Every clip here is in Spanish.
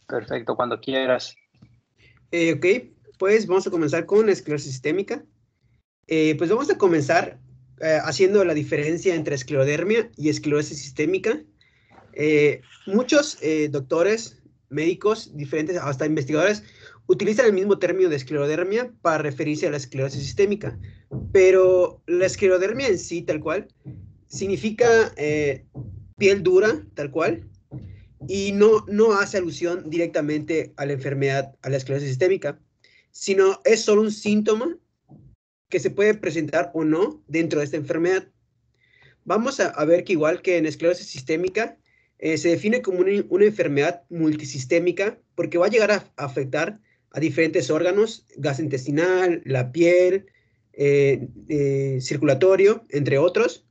Perfecto, cuando quieras. Ok, pues vamos a comenzar con la esclerosis sistémica. Pues vamos a comenzar haciendo la diferencia entre esclerodermia y esclerosis sistémica. Muchos doctores, médicos, diferentes, hasta investigadores, utilizan el mismo término de esclerodermia para referirse a la esclerosis sistémica, pero la esclerodermia en sí, tal cual, significa piel dura, tal cual, y no hace alusión directamente a la enfermedad, a la esclerosis sistémica, sino es solo un síntoma que se puede presentar o no dentro de esta enfermedad. Vamos a ver que igual que en esclerosis sistémica, se define como una enfermedad multisistémica porque va a llegar a afectar a diferentes órganos, gastrointestinal, la piel, circulatorio, entre otros.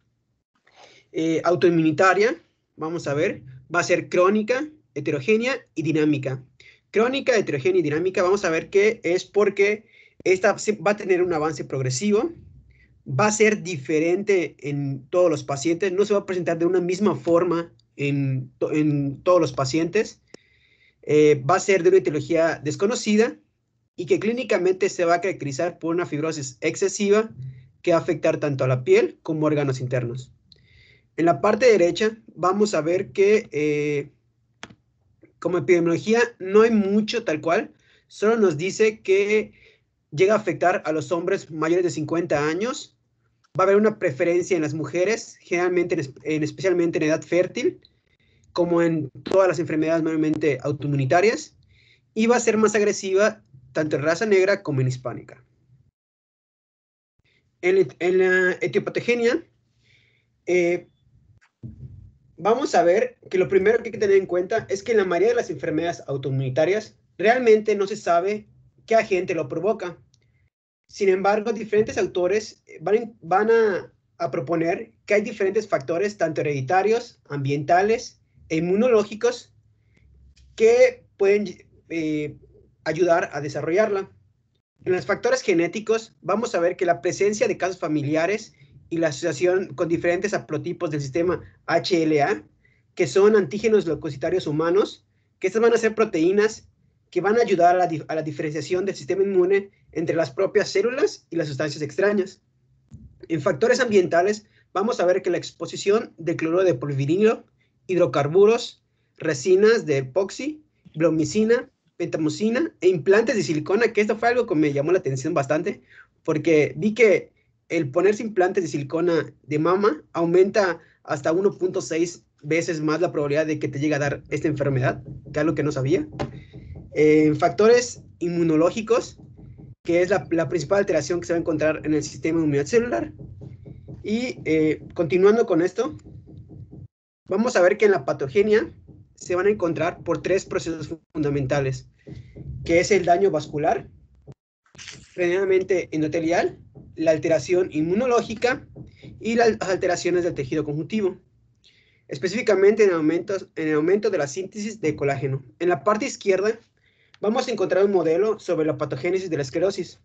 Autoinmunitaria, vamos a ver, va a ser crónica, heterogénea y dinámica. Crónica, heterogénea y dinámica, vamos a ver que es porque esta va a tener un avance progresivo, va a ser diferente en todos los pacientes, no se va a presentar de una misma forma en todos los pacientes, va a ser de una etiología desconocida y que clínicamente se va a caracterizar por una fibrosis excesiva que va a afectar tanto a la piel como órganos internos. En la parte derecha vamos a ver que como epidemiología no hay mucho tal cual, solo nos dice que llega a afectar a los hombres mayores de 50 años, va a haber una preferencia en las mujeres, generalmente especialmente en edad fértil, como en todas las enfermedades mayormente autoinmunitarias, y va a ser más agresiva tanto en raza negra como en hispánica. En la etiopatogenia, vamos a ver que lo primero que hay que tener en cuenta es que en la mayoría de las enfermedades autoinmunitarias realmente no se sabe qué agente lo provoca. Sin embargo, diferentes autores van a proponer que hay diferentes factores, tanto hereditarios, ambientales e inmunológicos, que pueden ayudar a desarrollarla. En los factores genéticos, vamos a ver que la presencia de casos familiares y la asociación con diferentes haplotipos del sistema HLA, que son antígenos leucocitarios humanos, que estas van a ser proteínas que van a ayudar a la diferenciación del sistema inmune entre las propias células y las sustancias extrañas. En factores ambientales, vamos a ver que la exposición de cloruro de polivinilo, hidrocarburos, resinas de epoxi, blomicina, pentamocina e implantes de silicona, que esto fue algo que me llamó la atención bastante, porque vi que el ponerse implantes de silicona de mama aumenta hasta 1.6 veces más la probabilidad de que te llegue a dar esta enfermedad, que es algo que no sabía. Factores inmunológicos, que es la principal alteración que se va a encontrar en el sistema de inmunidad celular. Y continuando con esto, vamos a ver que en la patogenia se van a encontrar por tres procesos fundamentales, que es el daño vascular, previamente endotelial, la alteración inmunológica y las alteraciones del tejido conjuntivo, específicamente en el aumento de la síntesis de colágeno. En la parte izquierda vamos a encontrar un modelo sobre la patogénesis de la esclerosis,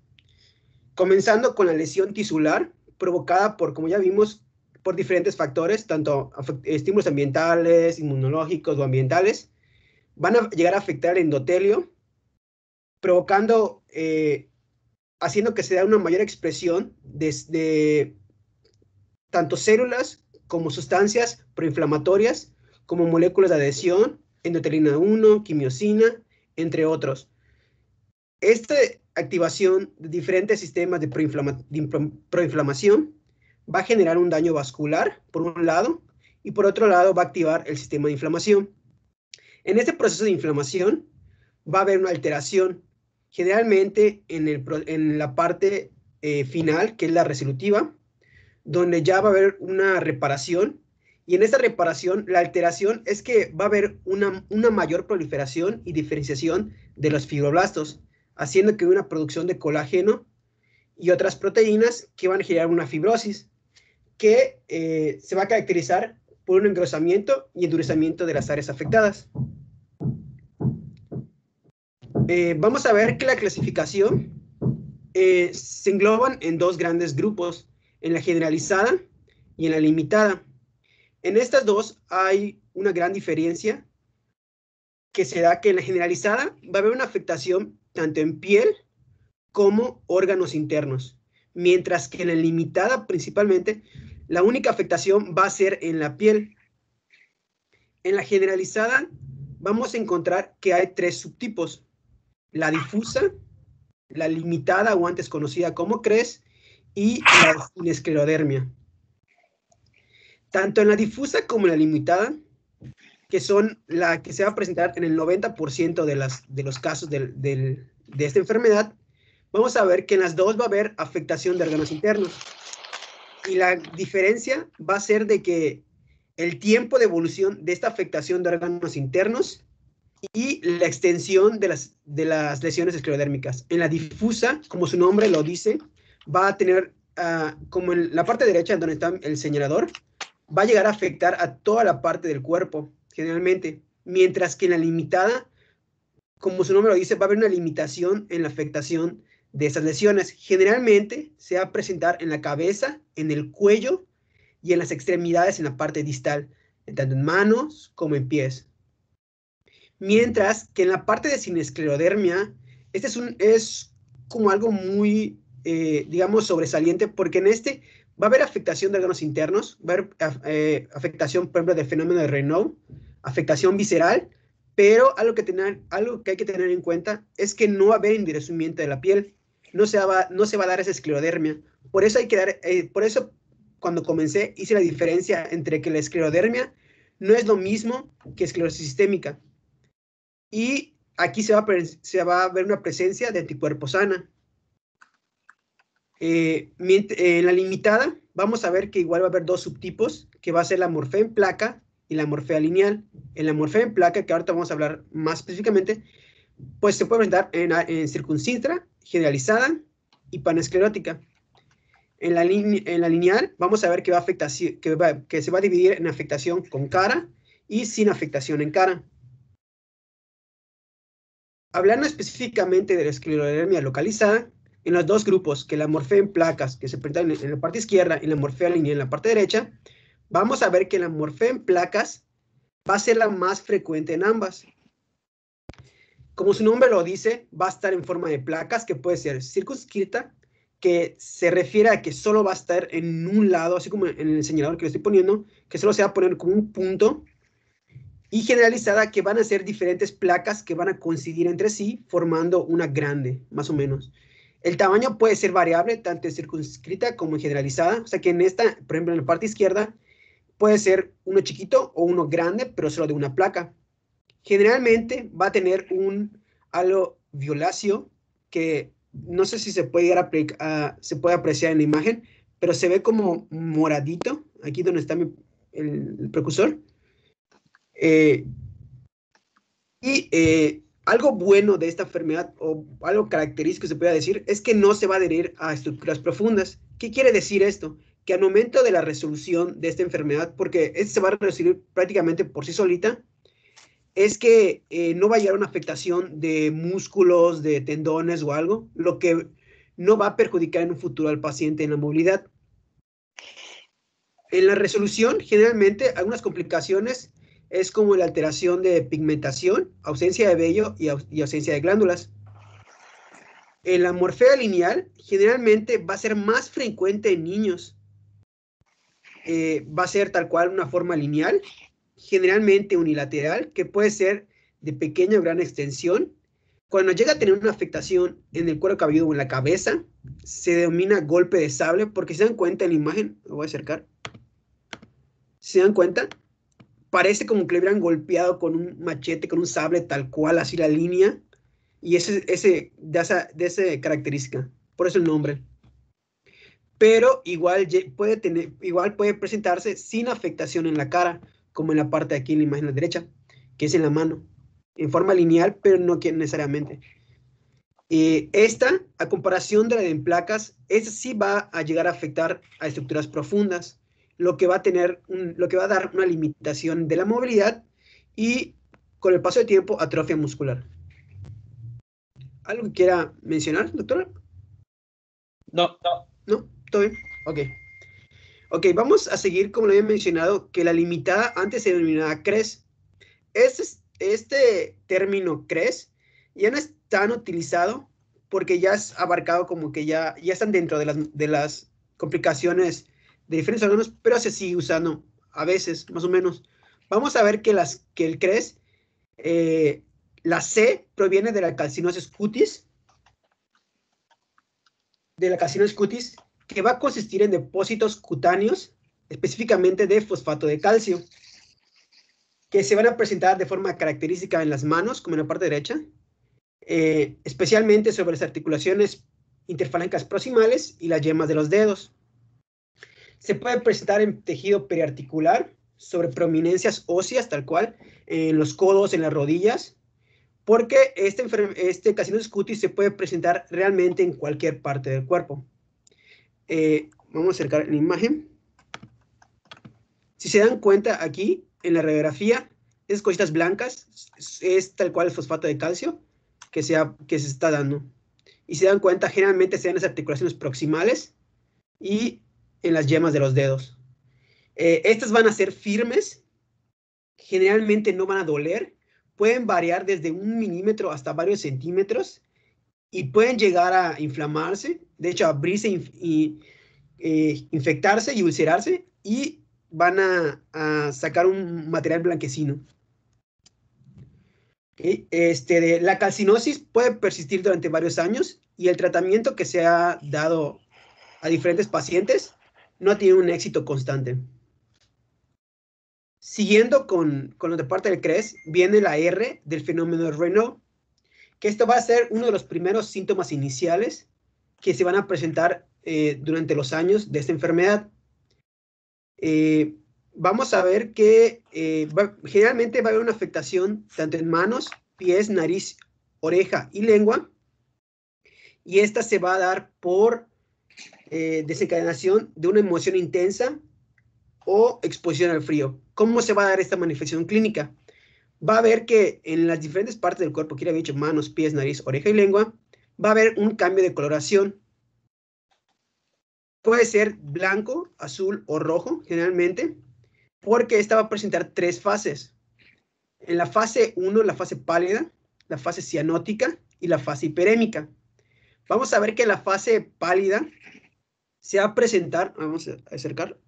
comenzando con la lesión tisular provocada por, como ya vimos, por diferentes factores, tanto estímulos ambientales, inmunológicos o ambientales, van a llegar a afectar el endotelio, provocando, haciendo que se dé una mayor expresión de tanto células como sustancias proinflamatorias, como moléculas de adhesión, endotelina 1, quimiosina, entre otros. Esta activación de diferentes sistemas de proinflamación va a generar un daño vascular, por un lado, y por otro lado va a activar el sistema de inflamación. En este proceso de inflamación va a haber una alteración, generalmente en la parte final, que es la resolutiva, donde ya va a haber una reparación, y en esta reparación la alteración es que va a haber una mayor proliferación y diferenciación de los fibroblastos, haciendo que una producción de colágeno y otras proteínas que van a generar una fibrosis, que se va a caracterizar por un engrosamiento y endurecimiento de las áreas afectadas. Vamos a ver que la clasificación se engloban en dos grandes grupos, en la generalizada y en la limitada. En estas dos hay una gran diferencia, que se da que en la generalizada va a haber una afectación tanto en piel como órganos internos, mientras que en la limitada principalmente, la única afectación va a ser en la piel. En la generalizada vamos a encontrar que hay tres subtipos: la difusa, la limitada o antes conocida como CRES y la esclerodermia. Tanto en la difusa como en la limitada, que son la que se va a presentar en el 90% de los casos de esta enfermedad, vamos a ver que en las dos va a haber afectación de órganos internos. Y la diferencia va a ser de que el tiempo de evolución de esta afectación de órganos internos y la extensión de las lesiones esclerodérmicas. En la difusa, como su nombre lo dice, va a tener, como en la parte derecha donde está el señalador, va a llegar a afectar a toda la parte del cuerpo, generalmente, mientras que en la limitada, como su nombre lo dice, va a haber una limitación en la afectación de esas lesiones. Generalmente se va a presentar en la cabeza, en el cuello y en las extremidades en la parte distal, tanto en manos como en pies. Mientras que en la parte de sinesclerodermia, este es como algo muy, digamos, sobresaliente, porque en este va a haber afectación de órganos internos, va a haber afectación, por ejemplo, del fenómeno de Raynaud, afectación visceral, pero algo que hay que tener en cuenta es que no va a haber endurecimiento de la piel, no se va a dar esa esclerodermia. Por eso por eso cuando comencé hice la diferencia entre que la esclerodermia no es lo mismo que esclerosis sistémica. Y aquí se va a ver una presencia de anticuerpos sana. En la limitada, vamos a ver que igual va a haber dos subtipos, que va a ser la morfea en placa y la morfea lineal. En la morfea en placa, que ahorita vamos a hablar más específicamente, pues se puede presentar en circuncintra, generalizada y panesclerótica. En la lineal, vamos a ver que, que se va a dividir en afectación con cara y sin afectación en cara. Hablando específicamente de la esclerodermia localizada, en los dos grupos, que la morfea en placas, que se presentan en la parte izquierda, y la morfea lineal en la parte derecha, vamos a ver que la morfea en placas va a ser la más frecuente en ambas. Como su nombre lo dice, va a estar en forma de placas, que puede ser circunscrita, que se refiere a que solo va a estar en un lado, así como en el señalador que le estoy poniendo, que solo se va a poner como un punto, y generalizada, que van a ser diferentes placas que van a coincidir entre sí, formando una grande, más o menos. El tamaño puede ser variable, tanto en circunscrita como en generalizada. O sea que en esta, por ejemplo, en la parte izquierda, puede ser uno chiquito o uno grande, pero solo de una placa. Generalmente va a tener un halo violáceo, que no sé si se puede, se puede apreciar en la imagen, pero se ve como moradito, aquí donde está el precursor. Algo bueno de esta enfermedad, o algo característico se puede decir, es que no se va a adherir a estructuras profundas. ¿Qué quiere decir esto? Que al momento de la resolución de esta enfermedad, porque se va a resolver prácticamente por sí solita, es que no va a llegar a una afectación de músculos, de tendones o algo, lo que no va a perjudicar en un futuro al paciente en la movilidad. En la resolución, generalmente, algunas complicaciones es como la alteración de pigmentación, ausencia de vello y ausencia de glándulas. En la morfea lineal, generalmente va a ser más frecuente en niños. Va a ser tal cual una forma lineal, generalmente unilateral, que puede ser de pequeña o gran extensión. Cuando llega a tener una afectación en el cuero cabelludo o en la cabeza, se denomina golpe de sable, porque si se dan cuenta en la imagen, lo voy a acercar, ¿se dan cuenta? Parece como que le hubieran golpeado con un machete, con un sable, tal cual, así la línea, y de esa característica, por eso el nombre. Pero igual puede presentarse sin afectación en la cara, como en la parte de aquí en la imagen a la derecha, que es en la mano, en forma lineal, pero no necesariamente. Esta, a comparación de la de en placas, esta sí va a llegar a afectar a estructuras profundas, lo que va a dar una limitación de la movilidad y, con el paso del tiempo, atrofia muscular. ¿Algo que quiera mencionar, doctora? No. ¿No? ¿Todo bien? Ok. Ok, vamos a seguir, como lo había mencionado, que la limitada antes se denominaba CRES. este término CRES ya no es tan utilizado porque ya es abarcado como que ya están dentro de las complicaciones de diferentes órganos, pero se sigue usando a veces, más o menos. Vamos a ver que el CRES, la C proviene de la calcinosis cutis, que va a consistir en depósitos cutáneos, específicamente de fosfato de calcio, que se van a presentar de forma característica en las manos, como en la parte derecha, especialmente sobre las articulaciones interfalencas proximales y las yemas de los dedos. Se puede presentar en tejido periarticular, sobre prominencias óseas, tal cual, en los codos, en las rodillas, porque este calcinosis cutis se puede presentar realmente en cualquier parte del cuerpo. Vamos a acercar la imagen. Si se dan cuenta aquí, en la radiografía, esas cositas blancas es tal cual el fosfato de calcio que se está dando. Y se dan cuenta, generalmente se dan en las articulaciones proximales y en las yemas de los dedos. Estas van a ser firmes, generalmente no van a doler, pueden variar desde 1 milímetro hasta varios centímetros y pueden llegar a inflamarse, de hecho abrirse y infectarse y ulcerarse, y van a sacar un material blanquecino. ¿Okay? La calcinosis puede persistir durante varios años y el tratamiento que se ha dado a diferentes pacientes no tiene un éxito constante. Siguiendo con la otra parte del CRES, viene la R del fenómeno de Raynaud, que esto va a ser uno de los primeros síntomas iniciales que se van a presentar durante los años de esta enfermedad. Vamos a ver que generalmente va a haber una afectación tanto en manos, pies, nariz, oreja y lengua, y esta se va a dar por desencadenación de una emoción intensa o exposición al frío. ¿Cómo se va a dar esta manifestación clínica? Va a ver que en las diferentes partes del cuerpo, que había dicho manos, pies, nariz, oreja y lengua, va a haber un cambio de coloración. Puede ser blanco, azul o rojo, generalmente, porque esta va a presentar 3 fases. En la fase 1, la fase pálida, la fase cianótica y la fase hiperémica. Vamos a ver que en la fase pálida se va a presentar, vamos a acercar,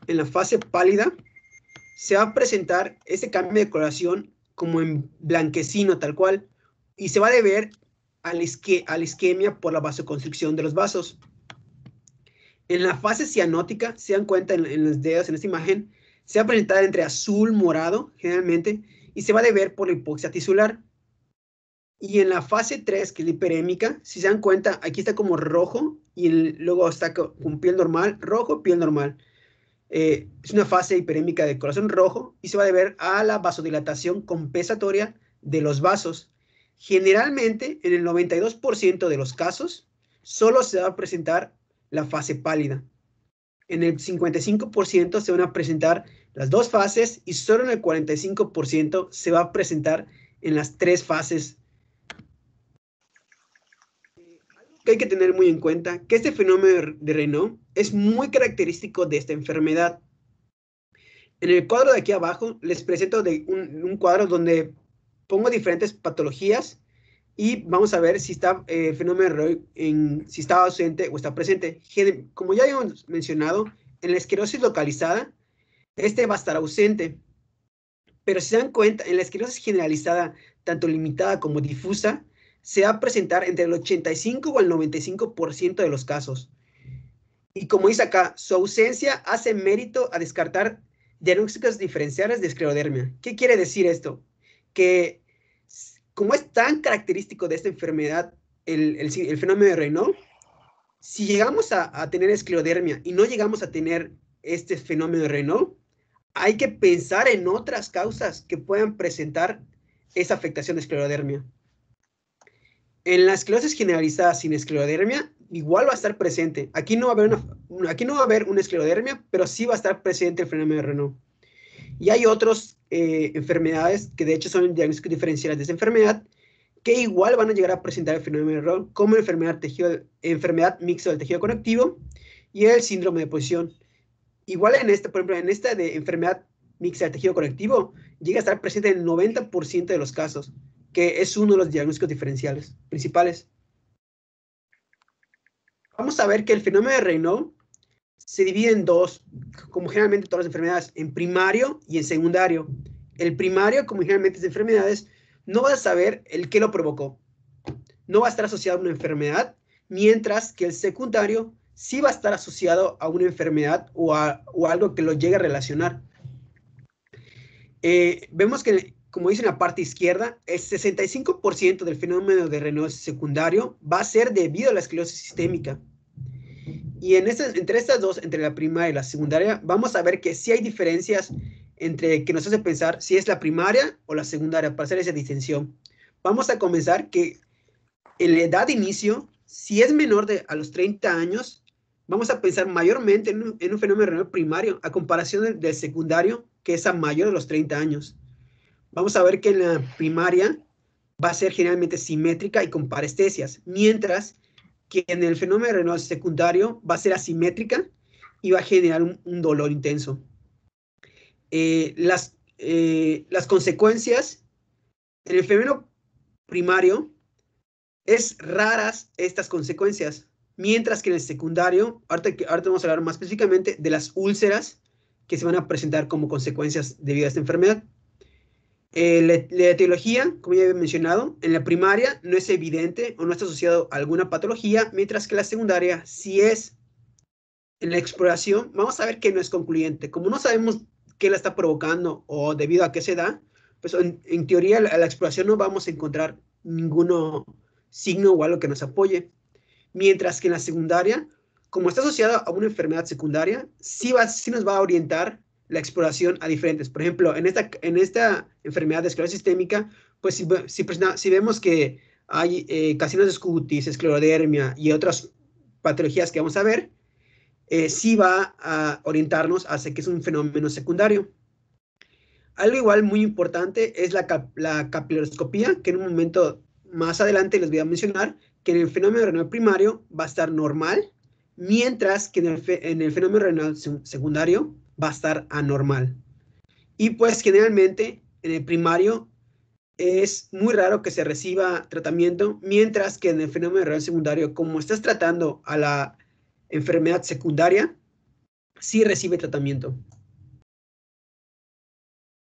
en la fase pálida se va a presentar este cambio de coloración como en blanquecino tal cual, y se va a deber a la isquemia por la vasoconstricción de los vasos. En la fase cianótica, se dan cuenta en los dedos, en esta imagen, se va a presentar entre azul, morado, generalmente, y se va a deber por la hipoxia tisular. Y en la fase 3, que es la hiperémica, si se dan cuenta, aquí está como rojo, y luego está con piel normal, rojo, piel normal. Es una fase hiperémica de corazón rojo, y se va a deber a la vasodilatación compensatoria de los vasos. Generalmente, en el 92% de los casos, solo se va a presentar la fase pálida. En el 55% se van a presentar las 2 fases y solo en el 45% se va a presentar en las 3 fases. Algo que hay que tener muy en cuenta, que este fenómeno de Raynaud es muy característico de esta enfermedad. En el cuadro de aquí abajo les presento un cuadro donde pongo diferentes patologías y vamos a ver si está el fenómeno de Raynaud, si está ausente o está presente. Como ya habíamos mencionado, en la esclerosis localizada, este va a estar ausente. Pero si se dan cuenta, en la esclerosis generalizada, tanto limitada como difusa, se va a presentar entre el 85 o el 95% de los casos. Y como dice acá, su ausencia hace mérito a descartar diagnósticos diferenciales de esclerodermia. ¿Qué quiere decir esto? Que como es tan característico de esta enfermedad, el fenómeno de Raynaud, si llegamos a tener esclerodermia y no llegamos a tener este fenómeno de Raynaud, hay que pensar en otras causas que puedan presentar esa afectación de esclerodermia. En la esclerosis generalizada sin esclerodermia, igual va a estar presente. Aquí no va a haber una esclerodermia, pero sí va a estar presente el fenómeno de Raynaud. Y hay otras enfermedades que de hecho son diagnósticos diferenciales de esa enfermedad, que igual van a llegar a presentar el fenómeno de Raynaud, como enfermedad mixta del tejido conectivo y el síndrome de posición. Igual por ejemplo, en esta de enfermedad mixta del tejido conectivo, llega a estar presente en el 90% de los casos, que es uno de los diagnósticos diferenciales principales. Vamos a ver que el fenómeno de Raynaud se divide en dos, como generalmente todas las enfermedades, en primario y en secundario. El primario, como generalmente es de enfermedades, no vas a saber el qué lo provocó. No va a estar asociado a una enfermedad, mientras que el secundario sí va a estar asociado a una enfermedad o algo que lo llegue a relacionar. Vemos que, como dice en la parte izquierda, el 65% del fenómeno de Raynaud secundario va a ser debido a la esclerosis sistémica. Y entre estas dos, entre la primaria y la secundaria, vamos a ver que sí hay diferencias entre que nos hace pensar si es la primaria o la secundaria, para hacer esa distinción. Vamos a comenzar que en la edad de inicio, si es menor a los 30 años, vamos a pensar mayormente en un fenómeno renal primario a comparación del secundario, que es a mayor de los 30 años. Vamos a ver que en la primaria va a ser generalmente simétrica y con parestesias, mientras que en el fenómeno renal secundario va a ser asimétrica y va a generar un dolor intenso. Las consecuencias en el fenómeno primario es raras estas consecuencias, mientras que en el secundario, ahorita vamos a hablar más específicamente de las úlceras que se van a presentar como consecuencias debido a esta enfermedad. La etiología, como ya había mencionado, en la primaria no es evidente o no está asociado a alguna patología, mientras que la secundaria sí es. En la exploración vamos a ver que no es concluyente. Como no sabemos qué la está provocando o debido a qué se da, pues en teoría a la exploración no vamos a encontrar ningún signo o algo que nos apoye. Mientras que en la secundaria, como está asociada a una enfermedad secundaria, sí nos va a orientar la exploración a diferentes. Por ejemplo, en esta enfermedad de esclerosis sistémica, pues si vemos que hay carcinosis cutis, esclerodermia y otras patologías que vamos a ver, sí va a orientarnos hacia que es un fenómeno secundario. Algo igual muy importante es la capilaroscopía, que en un momento más adelante les voy a mencionar, que en el fenómeno renal primario va a estar normal, mientras que en el fenómeno renal secundario va a estar anormal. Y pues generalmente en el primario es muy raro que se reciba tratamiento, mientras que en el fenómeno renal secundario, como estás tratando a la enfermedad secundaria, sí recibe tratamiento.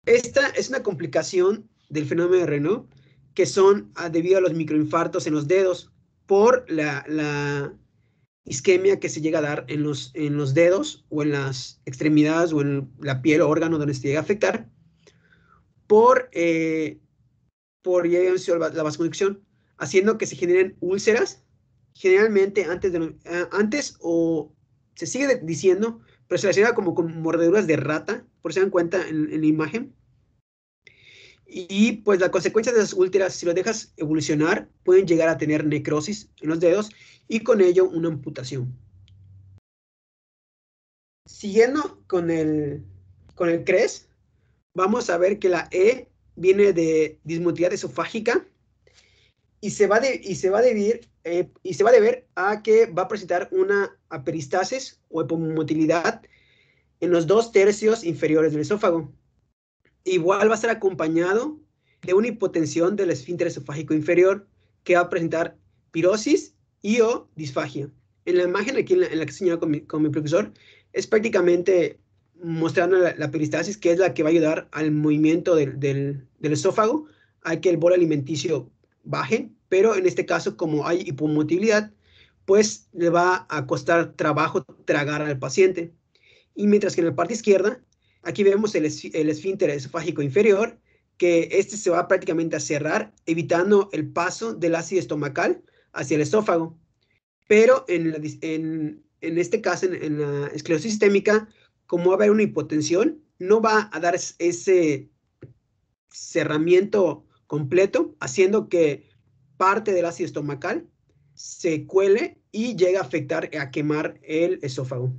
Esta es una complicación del fenómeno de Raynaud que son debido a los microinfartos en los dedos por la isquemia que se llega a dar en los dedos o en las extremidades o en la piel o órgano donde se llega a afectar por ya habíamos dicho, la vasoconstricción, haciendo que se generen úlceras, generalmente antes o se sigue diciendo, pero se relaciona como con mordeduras de rata, por si se dan cuenta en la imagen. Y pues la consecuencia de las úlceras, si lo dejas evolucionar, pueden llegar a tener necrosis en los dedos y con ello una amputación. Siguiendo con el CRES, vamos a ver que la E viene de dismotilidad esofágica y se va a deber a que va a presentar una aperistasis o hipomotilidad en los 2/3 inferiores del esófago. Igual va a estar acompañado de una hipotensión del esfínter esofágico inferior que va a presentar pirosis y o disfagia. En la imagen aquí en la que señaló con mi profesor es prácticamente mostrando la peristasis, que es la que va a ayudar al movimiento del esófago a que el bolo alimenticio baje, pero en este caso, como hay hipomotilidad, pues le va a costar trabajo tragar al paciente. Y mientras que en la parte izquierda, aquí vemos el esfínter esofágico inferior, que este se va prácticamente a cerrar, evitando el paso del ácido estomacal hacia el esófago. Pero en este caso, en la esclerosis sistémica, como va a haber una hipotensión, no va a dar ese cerramiento completo, haciendo que parte del ácido estomacal se cuele y llegue a afectar, a quemar el esófago.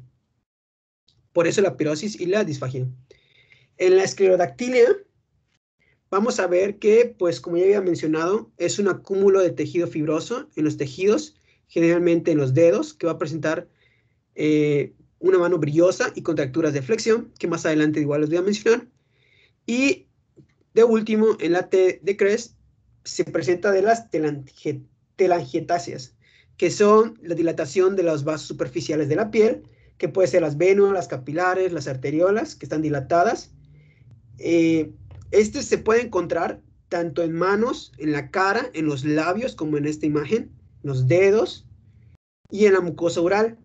Por eso la pirosis y la disfagia. En la esclerodactilia, vamos a ver que, pues como ya había mencionado, es un acúmulo de tejido fibroso en los tejidos, generalmente en los dedos, que va a presentar una mano brillosa y contracturas de flexión, que más adelante igual les voy a mencionar. Y de último, en la T de Cres se presenta de las telangietáceas, que son la dilatación de los vasos superficiales de la piel, que puede ser las venas, las capilares, las arteriolas, que están dilatadas. Este se puede encontrar tanto en manos, en la cara, en los labios, como en esta imagen, los dedos y en la mucosa oral.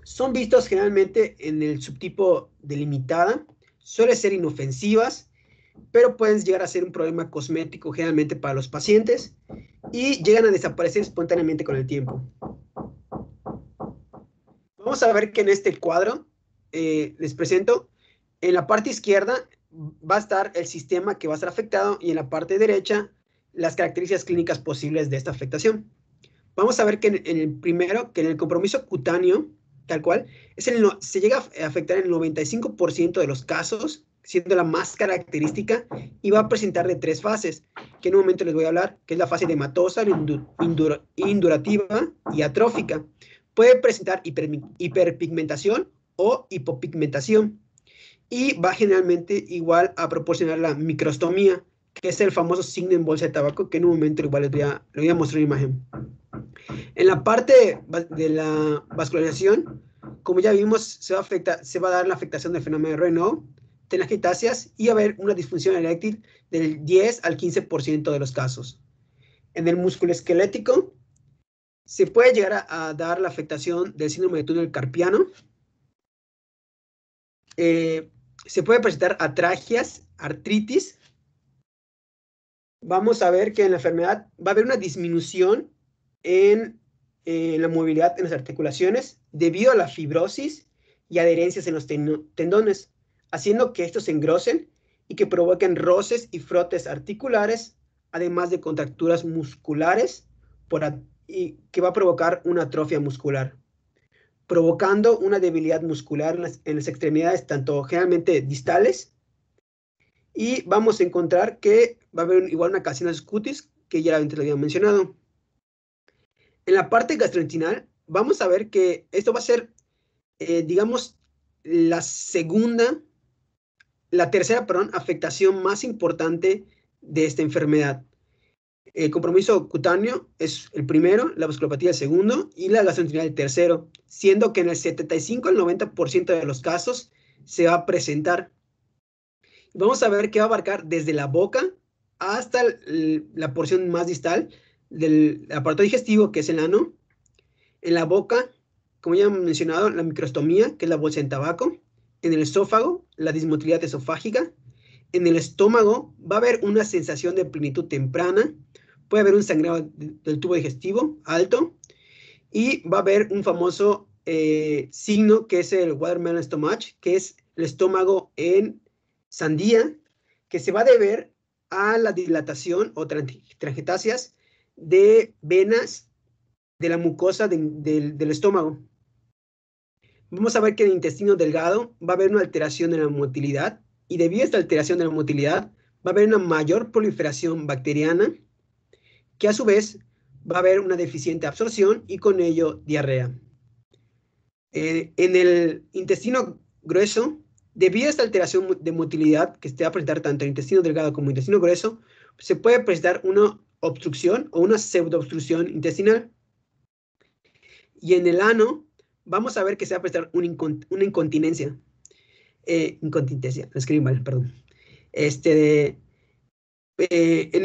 Son vistos generalmente en el subtipo delimitada, suelen ser inofensivas, pero pueden llegar a ser un problema cosmético generalmente para los pacientes y llegan a desaparecer espontáneamente con el tiempo. Vamos a ver que en este cuadro les presento, en la parte izquierda va a estar el sistema que va a estar afectado y en la parte derecha las características clínicas posibles de esta afectación. Vamos a ver que en el primero, que en el compromiso cutáneo, tal cual, se llega a afectar en el 95% de los casos, siendo la más característica, y va a presentar de 3 fases, que en un momento les voy a hablar, que es la fase edematosa, indurativa y atrófica. Puede presentar hiperpigmentación o hipopigmentación, y va generalmente igual a proporcionar la microstomía, que es el famoso signo en bolsa de tabaco, que en un momento igual les voy a mostrar una imagen. En la parte de la vascularización, como ya vimos, se va a dar la afectación del fenómeno de Raynaud, telangiectasias, y va a haber una disfunción eréctil del 10 al 15% de los casos. En el músculo esquelético, se puede llegar a dar la afectación del síndrome de túnel carpiano. Se puede presentar atralgias, artritis. Vamos a ver que en la enfermedad va a haber una disminución en la movilidad en las articulaciones debido a la fibrosis y adherencias en los tendones, haciendo que estos se engrosen y que provoquen roces y frotes articulares, además de contracturas musculares y que va a provocar una atrofia muscular, provocando una debilidad muscular en las extremidades, tanto generalmente distales, y vamos a encontrar que va a haber igual una calcinosis cutis, que ya antes lo había mencionado. En la parte gastrointestinal, vamos a ver que esto va a ser, digamos, la tercera, perdón, afectación más importante de esta enfermedad. El compromiso cutáneo es el primero, la vasculopatía el segundo y la gastrointestinal el tercero, siendo que en el 75 al 90% de los casos se va a presentar. Vamos a ver que va a abarcar desde la boca hasta la porción más distal del aparato digestivo, que es el ano. En la boca, como ya hemos mencionado, la microstomía, que es la bolsa en tabaco. En el esófago, la dismotilidad esofágica. En el estómago va a haber una sensación de plenitud temprana. Puede haber un sangrado del tubo digestivo alto. Y va a haber un famoso signo que es el watermelon stomach, que es el estómago en sandía, que se va a deber a la dilatación o telangiectasias de venas de la mucosa del estómago. Vamos a ver que en el intestino delgado va a haber una alteración en la motilidad, y debido a esta alteración de la motilidad va a haber una mayor proliferación bacteriana, que a su vez va a haber una deficiente absorción y con ello diarrea. En el intestino grueso, debido a esta alteración de motilidad que se va a presentar tanto en el intestino delgado como en el intestino grueso, se puede presentar una obstrucción o una pseudoobstrucción intestinal. Y en el ano, vamos a ver que se va a presentar una incontinencia. Incontinencia, lo escribí mal, perdón. En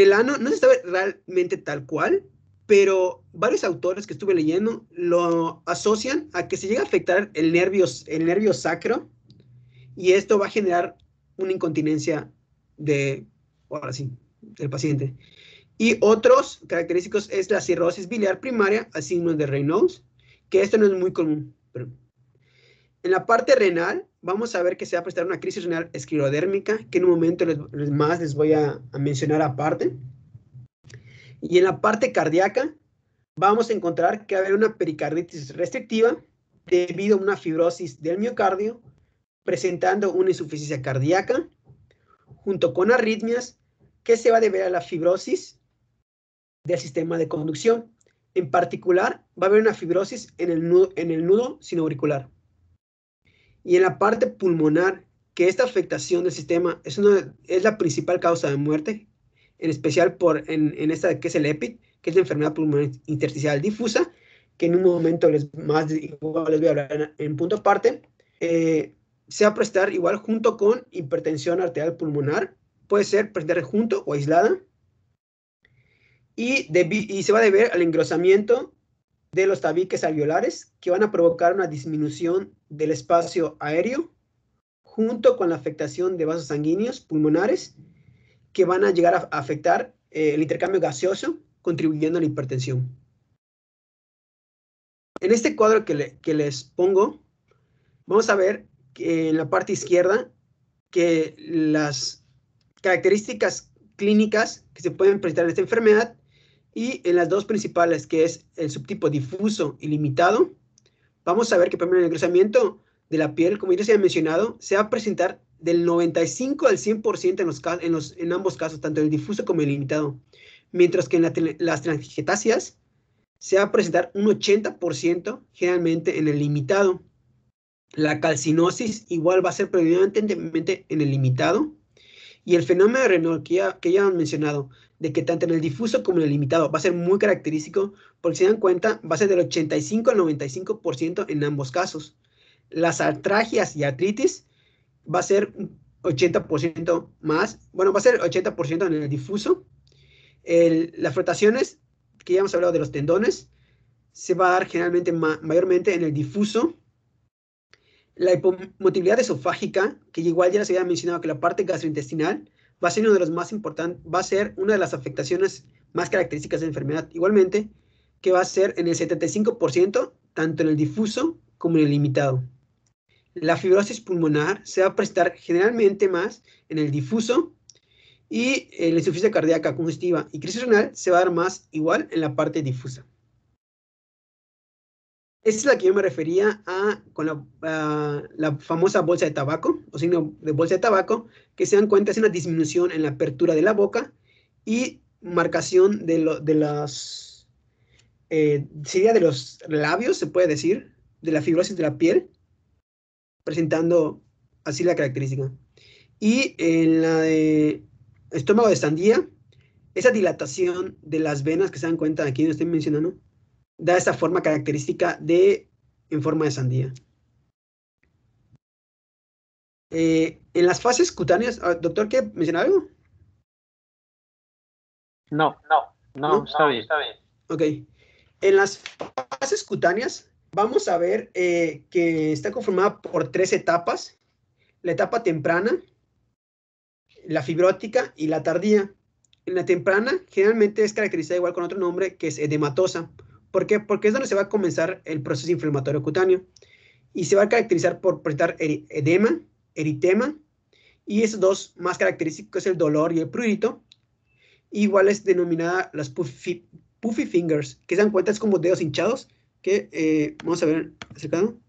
el ano no se sabe realmente tal cual, pero varios autores que estuve leyendo lo asocian a que se llega a afectar el nervio sacro, y esto va a generar una incontinencia ahora sí, del paciente. Y otros característicos es la cirrosis biliar primaria, así como de Raynaud, que esto no es muy común. Pero en la parte renal, vamos a ver que se va a presentar una crisis renal esclerodérmica, que en un momento les voy a mencionar aparte. Y en la parte cardíaca, vamos a encontrar que va a haber una pericarditis restrictiva debido a una fibrosis del miocardio, presentando una insuficiencia cardíaca, junto con arritmias, que se va a deber a la fibrosis del sistema de conducción. En particular, va a haber una fibrosis en el nudo sinoauricular. Y en la parte pulmonar, que esta afectación del sistema es la principal causa de muerte, en especial en esta que es el EPID, que es la enfermedad pulmonar intersticial difusa, que en un momento igual les voy a hablar en punto aparte. Se va a presentar igual junto con hipertensión arterial pulmonar, puede ser presentar junto o aislada, y se va a deber al engrosamiento de los tabiques alveolares, que van a provocar una disminución del espacio aéreo, junto con la afectación de vasos sanguíneos pulmonares, que van a llegar a afectar el intercambio gaseoso, contribuyendo a la hipertensión. En este cuadro que les pongo, vamos a ver que en la parte izquierda que las características clínicas que se pueden presentar en esta enfermedad, y en las dos principales, que es el subtipo difuso y limitado, vamos a ver que primero el engrosamiento de la piel, como ya se ha mencionado, se va a presentar del 95 al 100% en ambos casos, tanto el difuso como el limitado, mientras que en las telangiectasias se va a presentar un 80% generalmente en el limitado. La calcinosis igual va a ser predominantemente en el limitado, y el fenómeno de Renault que ya hemos mencionado, de que tanto en el difuso como en el limitado va a ser muy característico, porque si se dan cuenta, va a ser del 85 al 95% en ambos casos. Las artralgias y artritis va a ser 80% más, bueno, va a ser 80% en el difuso. Las frotaciones, que ya hemos hablado de los tendones, se va a dar generalmente mayormente en el difuso. La hipomotilidad esofágica, que igual ya les había mencionado que la parte gastrointestinal va a ser uno de los más importantes, va a ser una de las afectaciones más características de la enfermedad, igualmente, que va a ser en el 75%, tanto en el difuso como en el limitado. La fibrosis pulmonar se va a presentar generalmente más en el difuso, y la insuficiencia cardíaca congestiva y crisis renal se va a dar más igual en la parte difusa. Esta es la que yo me refería con la famosa bolsa de tabaco, o signo de bolsa de tabaco, que se dan cuenta es una disminución en la apertura de la boca y marcación sería de los labios, se puede decir, de la fibrosis de la piel, presentando así la característica. Y en la de estómago de sandía, esa dilatación de las venas que se dan cuenta aquí, no estoy mencionando, da esta forma característica en forma de sandía. En las fases cutáneas, doctor, ¿quiere mencionar algo? No, está bien. Ok. En las fases cutáneas vamos a ver que está conformada por 3 etapas: la etapa temprana, la fibrótica y la tardía. En la temprana generalmente es caracterizada igual con otro nombre, que es edematosa. ¿Por qué? Porque es donde se va a comenzar el proceso inflamatorio cutáneo, y se va a caracterizar por presentar edema, eritema, y esos dos más característicos, el dolor y el prurito. Igual es denominada las puffy fingers, que se dan cuenta es como dedos hinchados, que vamos a ver acercado,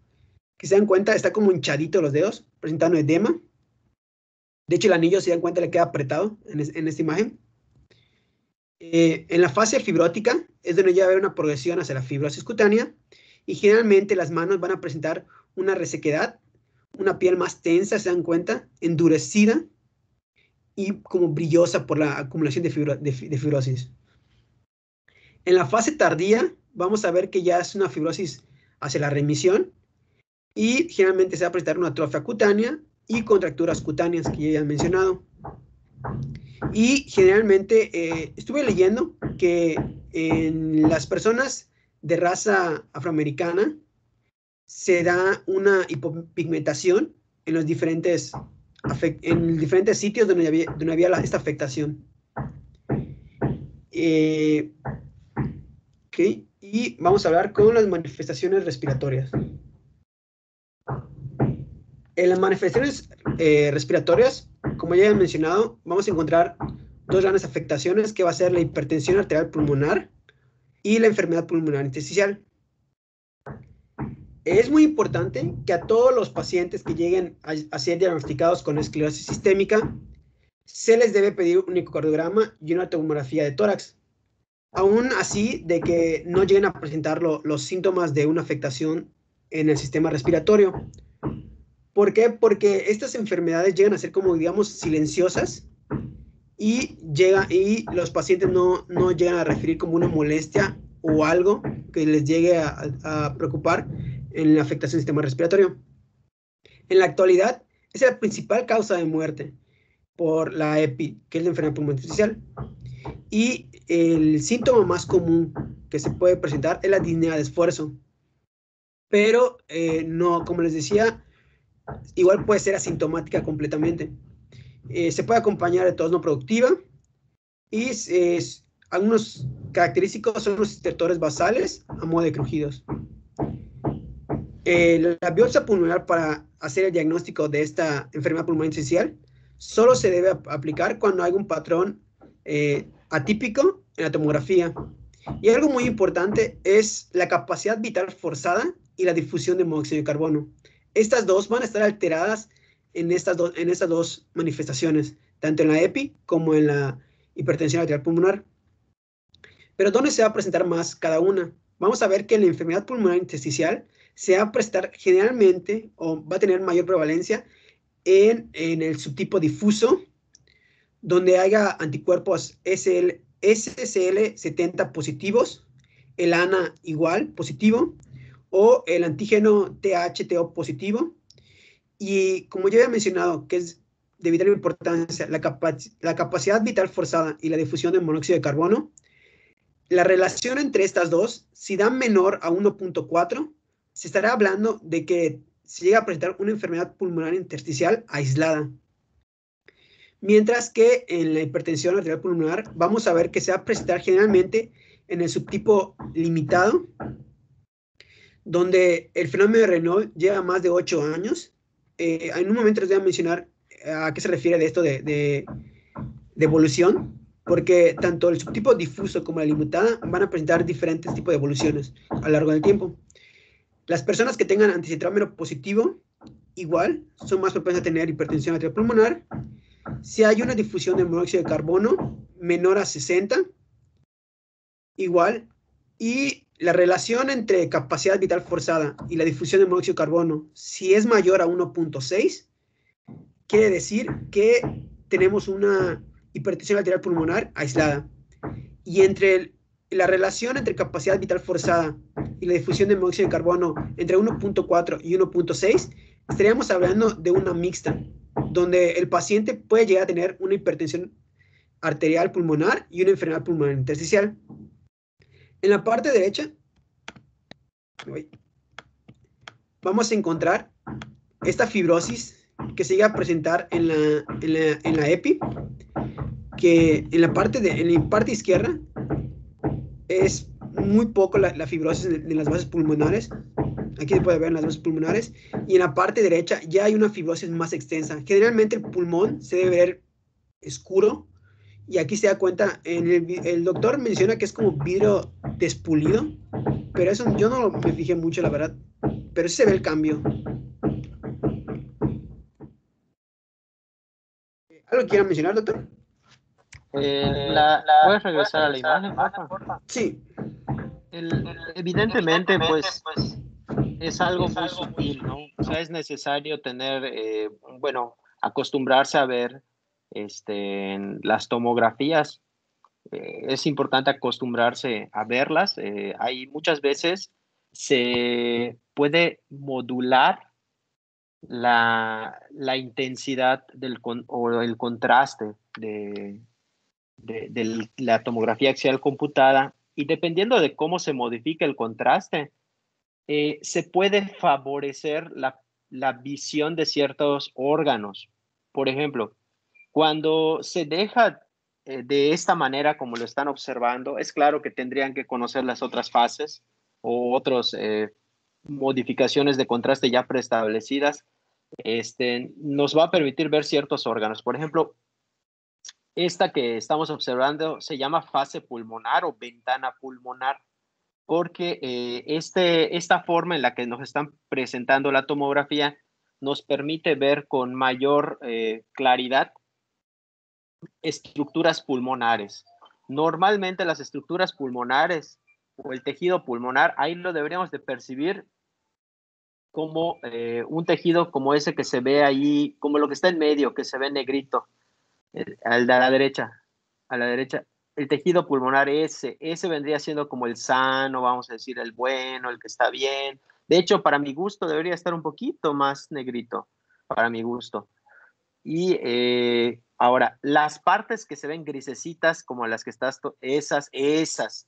que se dan cuenta está como hinchadito los dedos, presentando edema. De hecho el anillo, se dan cuenta, le queda apretado en esta imagen. En la fase fibrótica es donde ya va a haber una progresión hacia la fibrosis cutánea, y generalmente las manos van a presentar una resequedad, una piel más tensa, se dan cuenta, endurecida y como brillosa por la acumulación de fibrosis. En la fase tardía vamos a ver que ya es una fibrosis hacia la remisión, y generalmente se va a presentar una atrofia cutánea y contracturas cutáneas que ya he mencionado. Y generalmente estuve leyendo que en las personas de raza afroamericana se da una hipopigmentación en los diferentes sitios donde había esta afectación. Okay. Y vamos a hablar con las manifestaciones respiratorias. En las manifestaciones respiratorias, como ya he mencionado, vamos a encontrar 2 grandes afectaciones, que va a ser la hipertensión arterial pulmonar y la enfermedad pulmonar intersticial. Es muy importante que a todos los pacientes que lleguen a ser diagnosticados con esclerosis sistémica, se les debe pedir un ecocardiograma y una tomografía de tórax. Aún así, de que no lleguen a presentar los síntomas de una afectación en el sistema respiratorio. ¿Por qué? Porque estas enfermedades llegan a ser como, digamos, silenciosas y los pacientes no llegan a referir como una molestia o algo que les llegue a preocupar en la afectación del sistema respiratorio. En la actualidad, esa es la principal causa de muerte por la EPI, que es la enfermedad pulmonar intersticial. Y el síntoma más común que se puede presentar es la disnea de esfuerzo. Pero no, como les decía, igual puede ser asintomática completamente. Se puede acompañar de tos no productiva y algunos característicos son los estertores basales a modo de crujidos. La biopsia pulmonar para hacer el diagnóstico de esta enfermedad pulmonar intersticial solo se debe aplicar cuando hay un patrón atípico en la tomografía. Y algo muy importante es la capacidad vital forzada y la difusión de monóxido de carbono. Estas dos van a estar alteradas en estas dos manifestaciones, tanto en la EPI como en la hipertensión arterial pulmonar. Pero ¿dónde se va a presentar más cada una? Vamos a ver que la enfermedad pulmonar intersticial se va a presentar generalmente o va a tener mayor prevalencia en el subtipo difuso, donde haya anticuerpos SCL70 positivos, el ANA igual positivo, o el antígeno THTO positivo. Y como ya había mencionado, que es de vital importancia, la capacidad vital forzada y la difusión de monóxido de carbono, la relación entre estas dos, si da menor a 1.4, se estará hablando de que se llega a presentar una enfermedad pulmonar intersticial aislada. Mientras que en la hipertensión arterial pulmonar vamos a ver que se va a presentar generalmente en el subtipo limitado, donde el fenómeno de Renault lleva más de 8 años. En un momento les voy a mencionar a qué se refiere de esto de evolución, porque tanto el subtipo difuso como la limitada van a presentar diferentes tipos de evoluciones a lo largo del tiempo. Las personas que tengan anticitrómero positivo, igual, son más propensas a tener hipertensión arterial pulmonar. Si hay una difusión de monóxido de carbono menor a 60, igual, y la relación entre capacidad vital forzada y la difusión de monóxido de carbono, si es mayor a 1.6, quiere decir que tenemos una hipertensión arterial pulmonar aislada. Y la relación entre capacidad vital forzada y la difusión de monóxido de carbono entre 1.4 y 1.6, estaríamos hablando de una mixta, donde el paciente puede llegar a tener una hipertensión arterial pulmonar y una enfermedad pulmonar intersticial. En la parte derecha vamos a encontrar esta fibrosis que se llega a presentar en la EPI, que en la parte izquierda es muy poco la fibrosis en las bases pulmonares. Aquí se puede ver en las bases pulmonares. Y en la parte derecha ya hay una fibrosis más extensa. Generalmente el pulmón se debe ver oscuro. Y aquí se da cuenta, el doctor menciona que es como vidrio despulido. Pero eso yo no me fijé mucho, la verdad. Pero sí se ve el cambio. ¿Algo quieran mencionar, doctor? ¿Puedes regresar a la imagen, por favor? Sí. Evidentemente, pues es algo muy sutil, ¿no? O sea, es necesario tener, bueno, acostumbrarse a ver en las tomografías. Es importante acostumbrarse a verlas. Hay muchas veces se puede modular la intensidad o el contraste de la tomografía axial computada, y dependiendo de cómo se modifique el contraste, se puede favorecer la visión de ciertos órganos. Por ejemplo, cuando se deja de esta manera como lo están observando, es claro que tendrían que conocer las otras fases o otras modificaciones de contraste ya preestablecidas. Nos va a permitir ver ciertos órganos. Por ejemplo, esta que estamos observando se llama fase pulmonar o ventana pulmonar, porque esta forma en la que nos están presentando la tomografía nos permite ver con mayor claridad estructuras pulmonares. Normalmente las estructuras pulmonares o el tejido pulmonar, ahí lo deberíamos de percibir como un tejido como ese que se ve ahí, como lo que está en medio, que se ve negrito, al de a la derecha, el tejido pulmonar ese vendría siendo como el sano, vamos a decir, el bueno, el que está bien. De hecho, para mi gusto debería estar un poquito más negrito, para mi gusto. Y ahora, las partes que se ven grisecitas, como las que estás, esa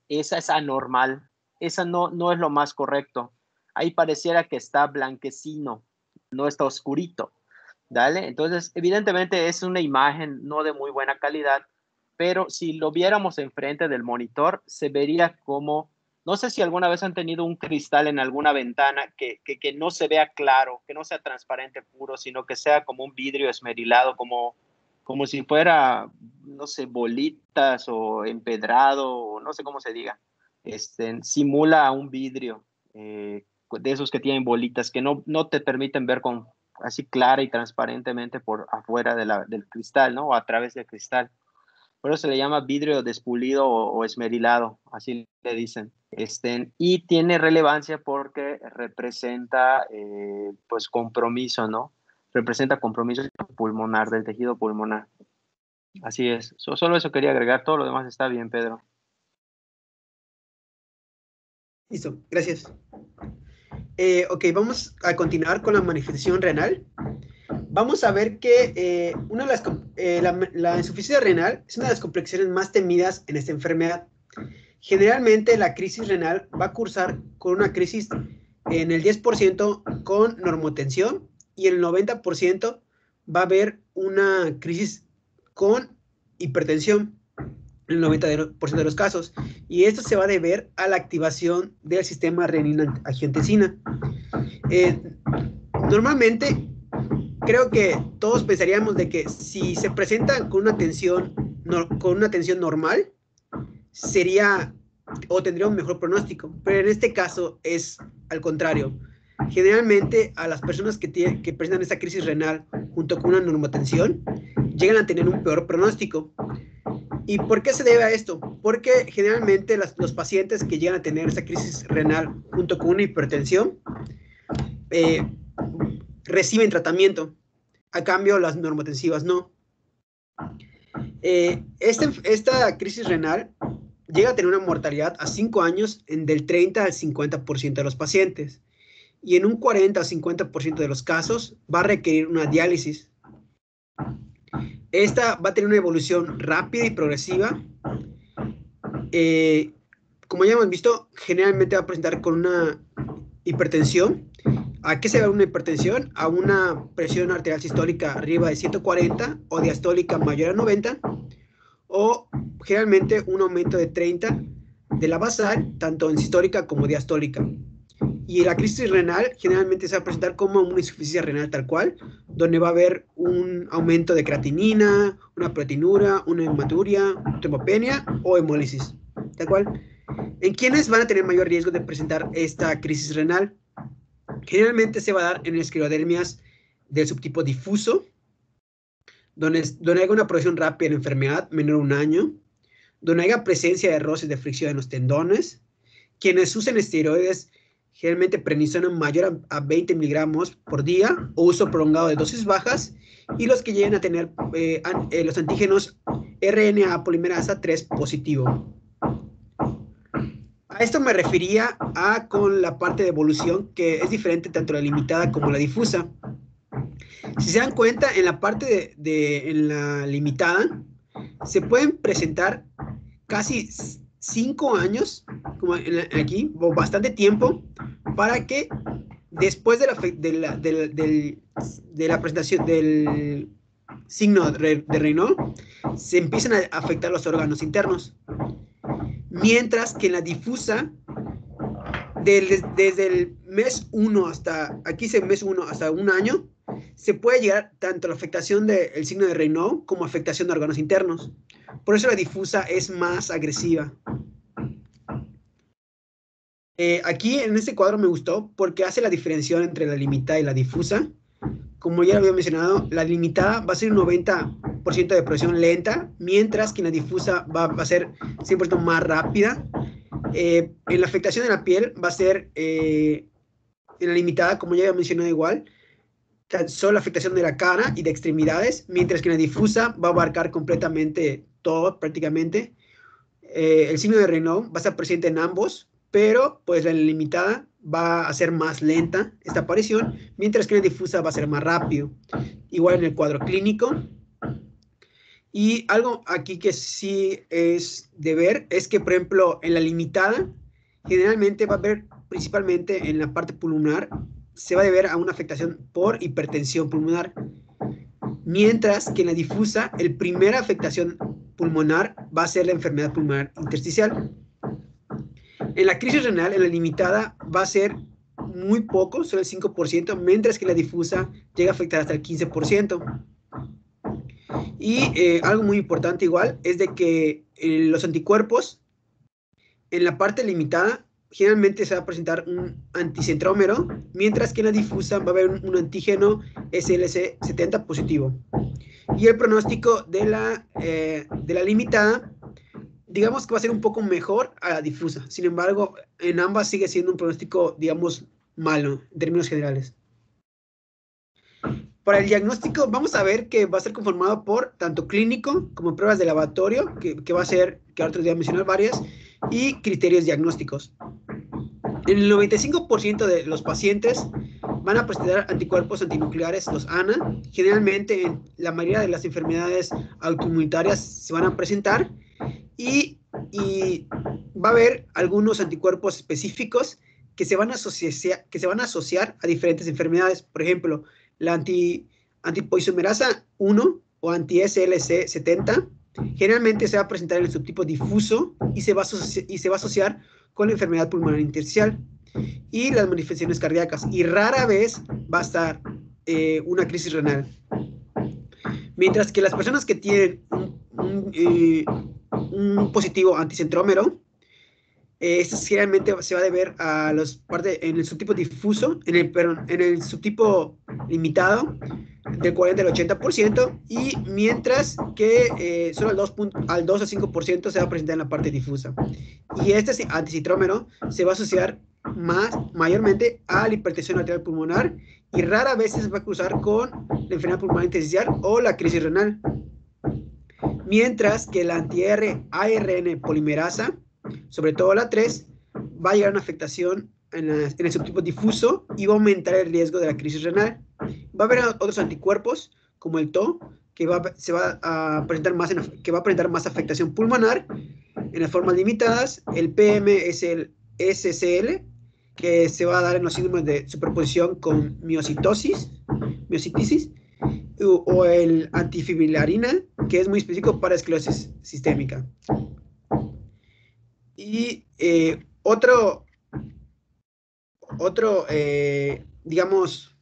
es anormal. Esa no es lo más correcto. Ahí pareciera que está blanquecino, no está oscurito. ¿Dale? Entonces, evidentemente es una imagen no de muy buena calidad, pero si lo viéramos enfrente del monitor, se vería como, no sé si alguna vez han tenido un cristal en alguna ventana que no se vea claro, que no sea transparente puro, sino que sea como un vidrio esmerilado, como si fuera, no sé, bolitas o empedrado, o no sé cómo se diga. Simula a un vidrio de esos que tienen bolitas, que no te permiten ver con así clara y transparentemente por afuera del cristal, ¿no? O a través del cristal. Por eso se le llama vidrio despulido o esmerilado, así le dicen. Y tiene relevancia porque representa, pues, compromiso, ¿no? Representa compromiso pulmonar, del tejido pulmonar. Así es. Solo eso quería agregar, todo lo demás está bien, Pedro. Listo, gracias. Ok, vamos a continuar con la manifestación renal. Vamos a ver que la insuficiencia renal es una de las complicaciones más temidas en esta enfermedad. Generalmente la crisis renal va a cursar con una crisis en el 10% con normotensión y el 90% va a haber una crisis con hipertensión en el 90% de los casos. Y esto se va a deber a la activación del sistema renina-angiotensina. Normalmente creo que todos pensaríamos de que si se presenta con una tensión normal, sería o tendría un mejor pronóstico, pero en este caso es al contrario. Generalmente a las personas que presentan esta crisis renal junto con una normotensión llegan a tener un peor pronóstico. ¿Y por qué se debe a esto? Porque generalmente los pacientes que llegan a tener esta crisis renal junto con una hipertensión reciben tratamiento. A cambio, las normotensivas no. Esta crisis renal llega a tener una mortalidad a 5 años del 30 al 50% de los pacientes. Y en un 40 al 50% de los casos va a requerir una diálisis. Esta va a tener una evolución rápida y progresiva. Como ya hemos visto, generalmente va a presentar con una hipertensión. ¿A qué se ve una hipertensión? A una presión arterial sistólica arriba de 140 o diastólica mayor a 90, o generalmente un aumento de 30 de la basal, tanto en sistólica como diastólica. Y la crisis renal generalmente se va a presentar como una insuficiencia renal tal cual, donde va a haber un aumento de creatinina, una proteinura, una hematuria, trombopenia o hemólisis, tal cual. ¿En quiénes van a tener mayor riesgo de presentar esta crisis renal? Generalmente se va a dar en esclerodermias del subtipo difuso, donde haya una progresión rápida de la enfermedad menor a un año, donde haya presencia de roces de fricción en los tendones, quienes usen esteroides, generalmente prednisona mayor a 20 miligramos por día o uso prolongado de dosis bajas, y los que lleguen a tener los antígenos RNA polimerasa 3 positivo. A esto me refería con la parte de evolución, que es diferente tanto la limitada como la difusa. Si se dan cuenta, en la parte en la limitada, se pueden presentar casi 5 años, como aquí, o bastante tiempo, para que después de la presentación del signo de Raynaud, se empiezan a afectar los órganos internos. Mientras que en la difusa, desde el mes 1 hasta, aquí es el mes 1 hasta un año, se puede llegar tanto a la afectación del signo de Raynaud como afectación de órganos internos. Por eso la difusa es más agresiva. Aquí en este cuadro me gustó porque hace la diferenciación entre la limitada y la difusa. Como ya lo había mencionado, la limitada va a ser un 90% de progresión lenta, mientras que en la difusa va a ser 100% más rápida. En la afectación de la piel va a ser En la limitada, como ya había mencionado igual, solo la afectación de la cara y de extremidades, mientras que en la difusa va a abarcar completamente todo, prácticamente. El signo de Raynaud va a estar presente en ambos, pero pues la limitada va a ser más lenta esta aparición, mientras que en la difusa va a ser más rápido. Igual en el cuadro clínico. Y algo aquí que sí es de ver es que, por ejemplo, en la limitada, generalmente va a haber, principalmente en la parte pulmonar, se va a deber a una afectación por hipertensión pulmonar. Mientras que en la difusa, la primera afectación pulmonar va a ser la enfermedad pulmonar intersticial. En la crisis renal, en la limitada, va a ser muy poco, solo el 5%, mientras que en la difusa llega a afectar hasta el 15%. Y algo muy importante igual es de que los anticuerpos en la parte limitada generalmente se va a presentar un anticentrómero, mientras que en la difusa va a haber un antígeno SLC70 positivo. Y el pronóstico de la limitada, digamos que va a ser un poco mejor a la difusa. Sin embargo, en ambas sigue siendo un pronóstico, digamos, malo en términos generales. Para el diagnóstico, vamos a ver que va a ser conformado por tanto clínico como pruebas de laboratorio, que va a ser, que ahora te voy a mencionar varias, y criterios diagnósticos. El 95% de los pacientes van a presentar anticuerpos antinucleares, los ANA. Generalmente, en la mayoría de las enfermedades autoinmunitarias se van a presentar, y va a haber algunos anticuerpos específicos que se van a asociar a diferentes enfermedades. Por ejemplo, la antipoisomerasa 1 o anti-SLC70 generalmente se va a presentar en el subtipo difuso y se va a asociar con la enfermedad pulmonar intersticial y las manifestaciones cardíacas, y rara vez va a estar una crisis renal. Mientras que las personas que tienen un positivo anticentrómero, esto generalmente se va a deber a en el subtipo difuso, en el subtipo limitado, del 40 al 80%, y mientras que solo al 2 a 5% se va a presentar en la parte difusa. Y este anticentrómero se va a asociar mayormente a la hipertensión arterial pulmonar, y rara vez se va a cruzar con la enfermedad pulmonar intersticial o la crisis renal. Mientras que la anti-ARN polimerasa, sobre todo la 3, va a llegar a una afectación en el subtipo difuso y va a aumentar el riesgo de la crisis renal. Va a haber otros anticuerpos, como el TO, que va a presentar más afectación pulmonar en las formas limitadas. El PMSL, que se va a dar en los síndromes de superposición con miositisis, o el antifibrilarina, que es muy específico para esclerosis sistémica. Y otro digamos,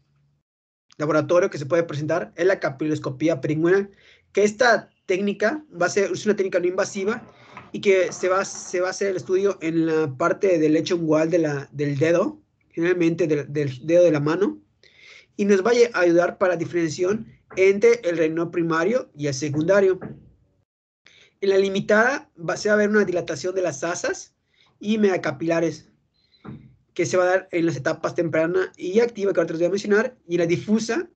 laboratorio que se puede presentar es la capiloscopía perigüinal, que esta técnica es una técnica no invasiva y que se va a hacer el estudio en la parte del lecho ungual del dedo, generalmente del dedo de la mano, y nos va a ayudar para la diferenciación entre el Raynaud primario y el secundario. En la limitada se va a ver una dilatación de las asas y megacapilares, que se va a dar en las etapas temprana y activa, que ahora te voy a mencionar, y en la difusa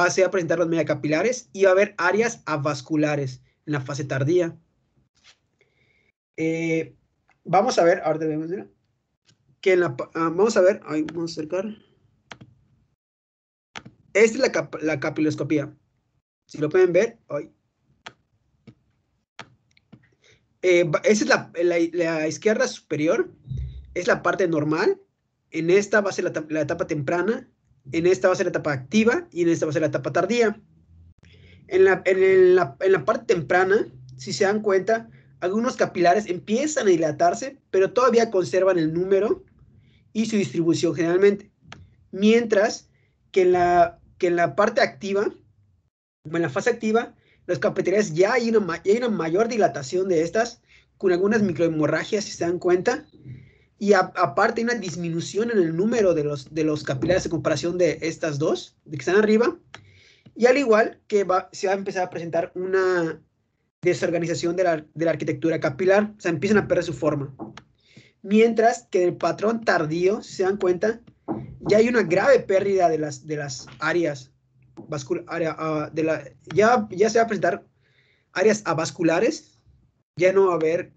se va a presentar los megacapilares y va a haber áreas avasculares en la fase tardía. Vamos a ver, ahora te voy a mencionar, que vamos a ver, vamos a acercar. Esta es la capiloscopía. Si lo pueden ver, esa es la izquierda superior, es la parte normal. En esta va a ser la etapa temprana, en esta va a ser la etapa activa y en esta va a ser la etapa tardía. En la parte temprana, si se dan cuenta, algunos capilares empiezan a dilatarse, pero todavía conservan el número y su distribución generalmente. Mientras que en la parte activa, en la fase activa, los capilares ya hay una mayor dilatación de estas, con algunas microhemorragias, si se dan cuenta. Y aparte hay una disminución en el número de los capilares en comparación de estas dos, de que están arriba. Y al igual que se va a empezar a presentar una desorganización de la arquitectura capilar, o sea, empiezan a perder su forma. Mientras que en el patrón tardío, si se dan cuenta, ya hay una grave pérdida de las áreas vasculares, ya se va a presentar áreas avasculares, ya no va a haber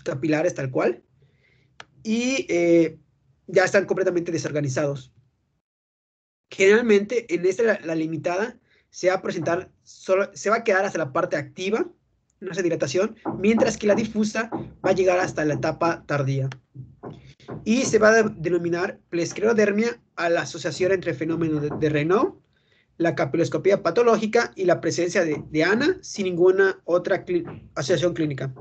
capilares tal cual, y ya están completamente desorganizados. Generalmente en esta, la limitada, se va a presentar, se va a quedar hasta la parte activa, no hace dilatación, mientras que la difusa va a llegar hasta la etapa tardía. Y se va a denominar pleisclerodermia a la asociación entre fenómenos de Raynaud, la capiloscopía patológica y la presencia de ANA sin ninguna otra asociación clínica.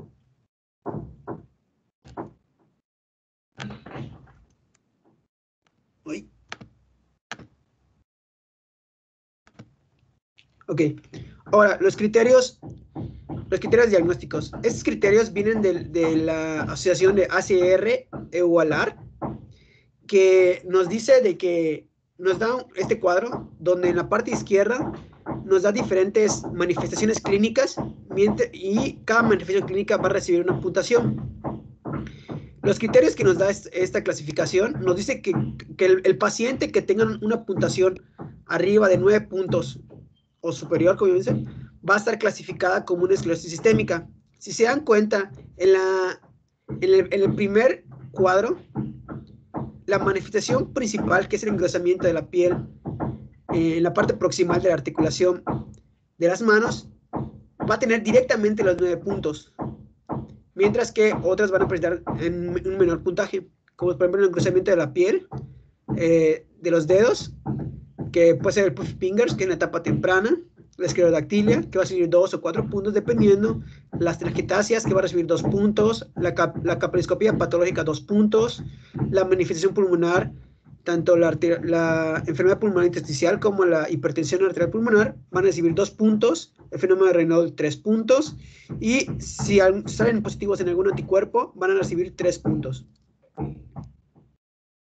Uy. Ok, ahora los criterios diagnósticos. Estos criterios vienen de la asociación de ACR-EUALAR, que nos dice de que nos da este cuadro donde en la parte izquierda nos da diferentes manifestaciones clínicas y cada manifestación clínica va a recibir una puntuación. Los criterios que nos da esta clasificación nos dice que el paciente que tenga una puntuación arriba de 9 puntos o superior, como dicen, va a estar clasificada como una esclerosis sistémica. Si se dan cuenta, en el primer cuadro, la manifestación principal, que es el engrosamiento de la piel en la parte proximal de la articulación de las manos, va a tener directamente los 9 puntos, mientras que otras van a presentar en un menor puntaje, como por ejemplo el engrosamiento de la piel, de los dedos, que puede ser el puff fingers, que es en la etapa temprana, la esclerodactilia, que va a recibir 2 o 4 puntos dependiendo, las telangiectasias, que va a recibir 2 puntos, la capiloscopía patológica 2 puntos, la manifestación pulmonar, tanto la enfermedad pulmonar intersticial como la hipertensión arterial pulmonar van a recibir 2 puntos, el fenómeno de Raynaud 3 puntos, y si salen positivos en algún anticuerpo van a recibir 3 puntos.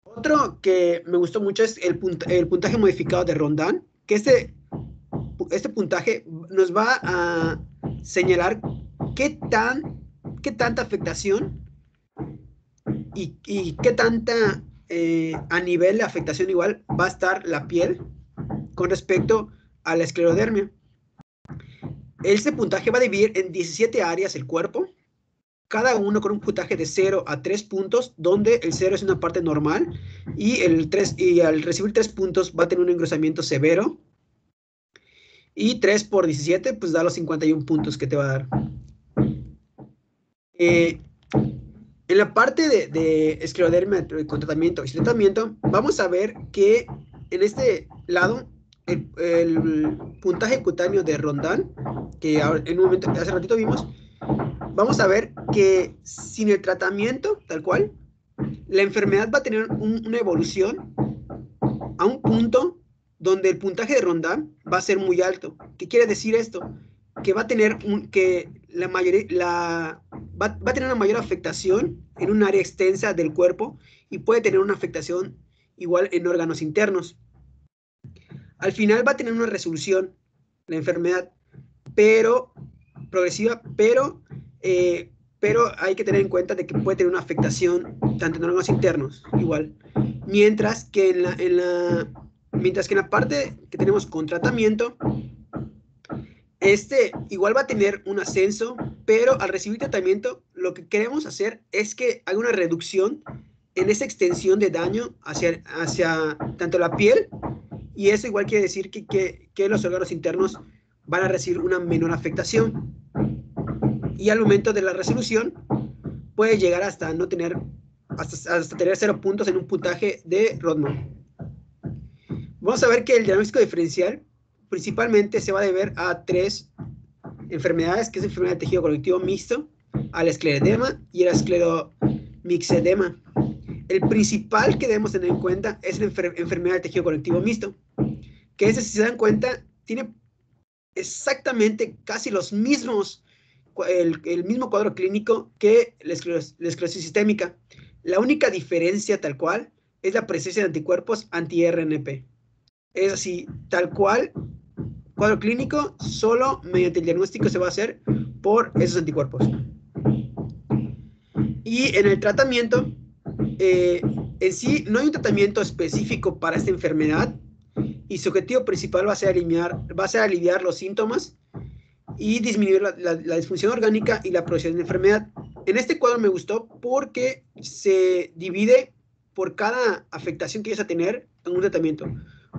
Otro que me gustó mucho es el puntaje modificado de Rondán, que este puntaje nos va a señalar qué tanta afectación y qué tanta a nivel de afectación igual va a estar la piel con respecto a la esclerodermia. Este puntaje va a dividir en 17 áreas el cuerpo, cada uno con un puntaje de 0 a 3 puntos, donde el 0 es una parte normal y al recibir 3 puntos va a tener un engrosamiento severo, y 3 por 17 pues da los 51 puntos que te va a dar. En la parte de esclerodermia con tratamiento y sin tratamiento, vamos a ver que en este lado el puntaje cutáneo de Rondán, que en un momento, hace ratito vimos, vamos a ver que sin el tratamiento tal cual, la enfermedad va a tener una evolución a un punto donde el puntaje de Rondán va a ser muy alto. ¿Qué quiere decir esto? Que va a tener va a tener una mayor afectación en un área extensa del cuerpo y puede tener una afectación igual en órganos internos. Al final va a tener una resolución la enfermedad, pero progresiva, pero hay que tener en cuenta de que puede tener una afectación tanto en órganos internos igual, mientras que en la parte que tenemos con tratamiento, igual va a tener un ascenso, pero al recibir tratamiento, lo que queremos hacer es que haga una reducción en esa extensión de daño hacia tanto la piel, y eso igual quiere decir que los órganos internos van a recibir una menor afectación. Y al momento de la resolución, puede llegar hasta no tener, hasta tener 0 puntos en un puntaje de Rodman. Vamos a ver que el diagnóstico diferencial principalmente se va a deber a 3 enfermedades, que es la enfermedad de tejido conectivo mixto, al esclerodema y el escleromixedema. El principal que debemos tener en cuenta es la enfermedad de tejido conectivo mixto, que si se dan cuenta, tiene exactamente casi los mismos, el mismo cuadro clínico que la esclerosis sistémica. La única diferencia tal cual es la presencia de anticuerpos anti-RNP. Es así, tal cual, cuadro clínico, solo mediante el diagnóstico se va a hacer por esos anticuerpos. Y en el tratamiento, En sí, no hay un tratamiento específico para esta enfermedad y su objetivo principal va a ser aliviar los síntomas y disminuir la disfunción orgánica y la progresión de la enfermedad. En este cuadro me gustó porque se divide por cada afectación que llegas a tener en un tratamiento.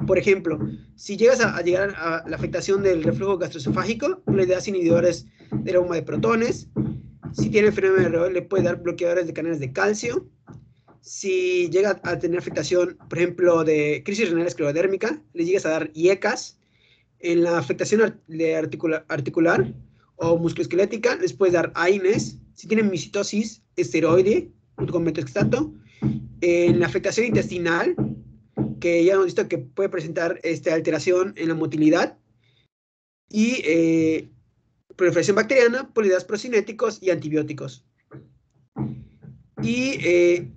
Por ejemplo, si llegas a llegar a la afectación del reflujo gastroesofágico, le das inhibidores de la bomba de protones. Si tiene enfermedad de Raynaud, le puede dar bloqueadores de canales de calcio. Si llega a tener afectación, por ejemplo, de crisis renal esclerodérmica, le llegas a dar IECAS. En la afectación articular o musculoesquelética, les puedes dar AINES. Si tienen misitosis esteroide, junto con metoxato. En la afectación intestinal, que ya hemos visto que puede presentar alteración en la motilidad. Y proliferación bacteriana, pues le das procinéticos y antibióticos. Y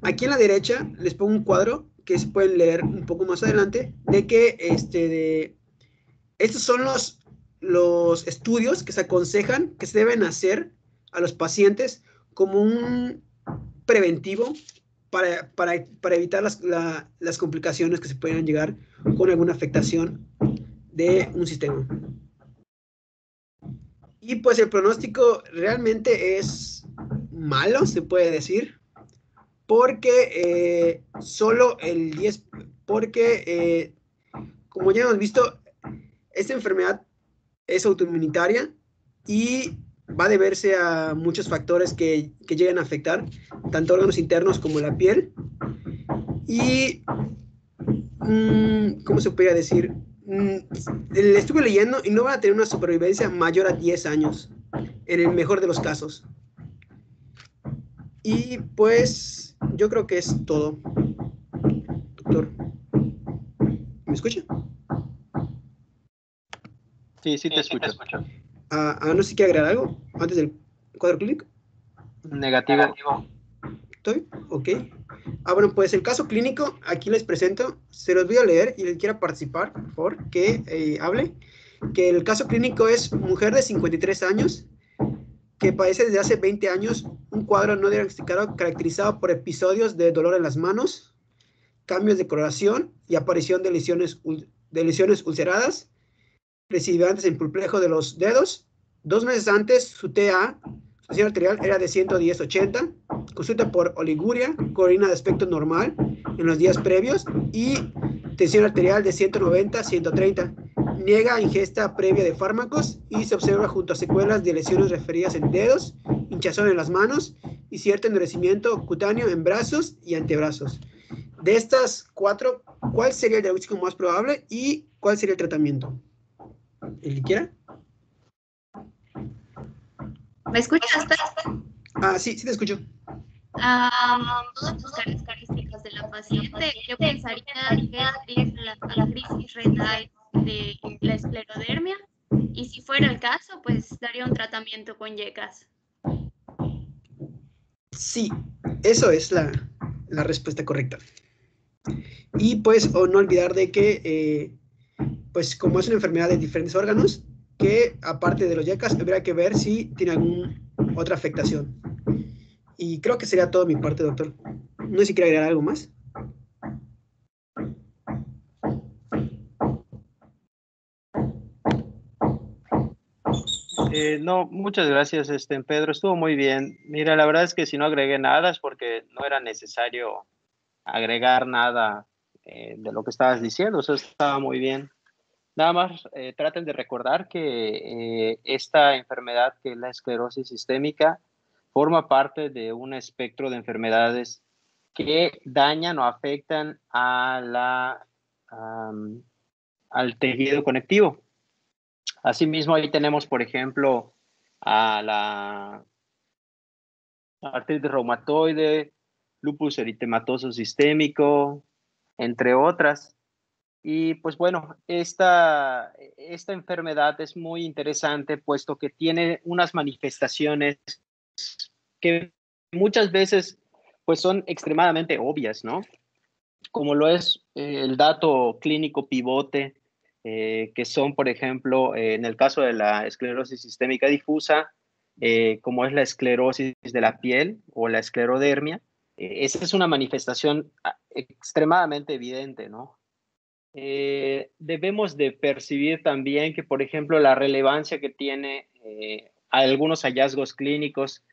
aquí en la derecha les pongo un cuadro que se pueden leer un poco más adelante, de que estos son los estudios que se aconsejan que se deben hacer a los pacientes como un preventivo para evitar las complicaciones que se puedan llegar con alguna afectación de un sistema. Y pues el pronóstico realmente es malo, se puede decir, porque solo el 10, porque como ya hemos visto, esta enfermedad es autoinmunitaria y va a deberse a muchos factores que llegan a afectar tanto órganos internos como la piel. Y, ¿cómo se podría decir? Le estuve leyendo y no van a tener una supervivencia mayor a 10 años, en el mejor de los casos. Y pues yo creo que es todo. Doctor, ¿me escucha? Sí, sí te escucho. No sé si quiere agregar algo antes del cuadro clínico. Negativo. ¿Estoy? Ok. Bueno, pues el caso clínico, aquí les presento, se los voy a leer y les quiera participar, por favor, que hable. Que el caso clínico es mujer de 53 años, que padece desde hace 20 años un cuadro no diagnosticado caracterizado por episodios de dolor en las manos, cambios de coloración y aparición de lesiones ulceradas, recidivantes en pulpejo de los dedos. 2 meses antes, su TA, su tensión arterial, era de 110/80, consulta por oliguria, colorina de aspecto normal en los días previos y tensión arterial de 190/130. Niega ingesta previa de fármacos y se observa junto a secuelas de lesiones referidas en dedos, hinchazón en las manos y cierto endurecimiento cutáneo en brazos y antebrazos. De estas 4, ¿cuál sería el diagnóstico más probable y cuál sería el tratamiento? ¿El que quiera? ¿Me escuchaste? Sí, sí te escucho. Todas las características de la paciente, yo pensaría que es la crisis renal de la esclerodermia, y si fuera el caso, pues daría un tratamiento con IECAS. Sí, eso es la respuesta correcta. Y pues no olvidar de que, pues como es una enfermedad de diferentes órganos, que aparte de los IECAS, habría que ver si tiene alguna otra afectación. Y creo que sería todo mi parte, doctor. No sé si quiere agregar algo más. No, muchas gracias, Pedro. Estuvo muy bien. Mira, la verdad es que si no agregué nada es porque no era necesario agregar nada de lo que estabas diciendo. Eso estaba muy bien. Nada más traten de recordar que esta enfermedad, que es la esclerosis sistémica, forma parte de un espectro de enfermedades que dañan o afectan al tejido conectivo. Asimismo, ahí tenemos, por ejemplo, a la artritis reumatoide, lupus eritematoso sistémico, entre otras. Y pues bueno, esta enfermedad es muy interesante, puesto que tiene unas manifestaciones que muchas veces pues son extremadamente obvias, ¿no? Como lo es el dato clínico pivote, que son, por ejemplo, en el caso de la esclerosis sistémica difusa, como es la esclerosis de la piel o la esclerodermia. Esa es una manifestación extremadamente evidente, ¿no? Debemos de percibir también que, por ejemplo, la relevancia que tiene algunos hallazgos clínicos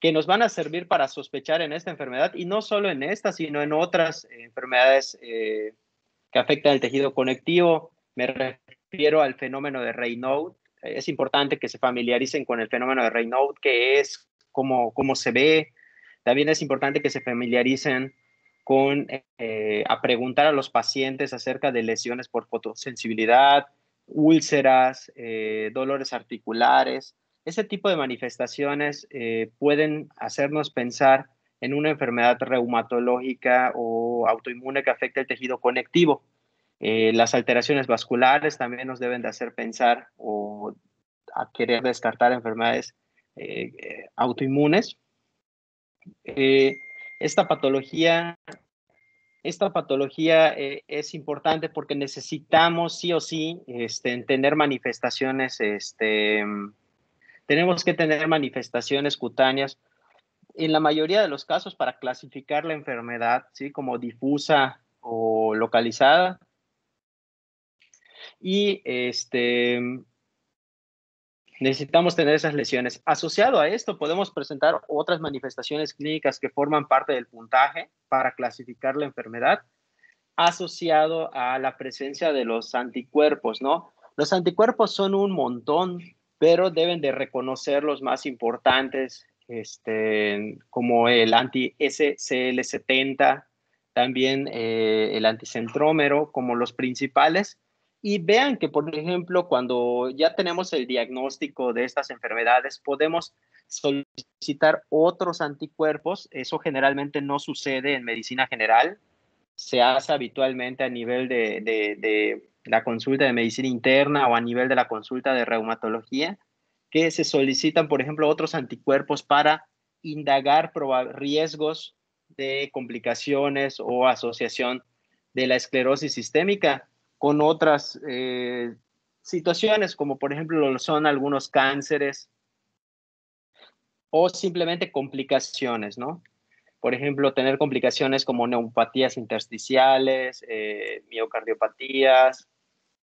que nos van a servir para sospechar en esta enfermedad, y no solo en esta, sino en otras enfermedades que afectan el tejido conectivo. Me refiero al fenómeno de Raynaud. Es importante que se familiaricen con el fenómeno de Raynaud, qué es, cómo se ve. También es importante que se familiaricen con a preguntar a los pacientes acerca de lesiones por fotosensibilidad, úlceras, dolores articulares. Ese tipo de manifestaciones pueden hacernos pensar en una enfermedad reumatológica o autoinmune que afecta el tejido conectivo. Las alteraciones vasculares también nos deben de hacer pensar o a querer descartar enfermedades autoinmunes. Eh, esta patología, es importante porque necesitamos sí o sí tener manifestaciones, tenemos que tener manifestaciones cutáneas en la mayoría de los casos para clasificar la enfermedad, ¿sí? Como difusa o localizada. Y necesitamos tener esas lesiones. Asociado a esto, podemos presentar otras manifestaciones clínicas que forman parte del puntaje para clasificar la enfermedad, asociado a la presencia de los anticuerpos, ¿no? Los anticuerpos son un montón, pero deben de reconocer los más importantes, como el anti-SCL70, también el anticentrómero, como los principales. Y vean que, por ejemplo, cuando ya tenemos el diagnóstico de estas enfermedades, podemos solicitar otros anticuerpos. Eso generalmente no sucede en medicina general. Se hace habitualmente a nivel de la consulta de medicina interna o a nivel de la consulta de reumatología, que se solicitan, por ejemplo, otros anticuerpos para indagar riesgos de complicaciones o asociación de la esclerosis sistémica con otras situaciones, como por ejemplo lo son algunos cánceres o simplemente complicaciones, ¿no? Por ejemplo, tener complicaciones como neumopatías intersticiales, miocardiopatías,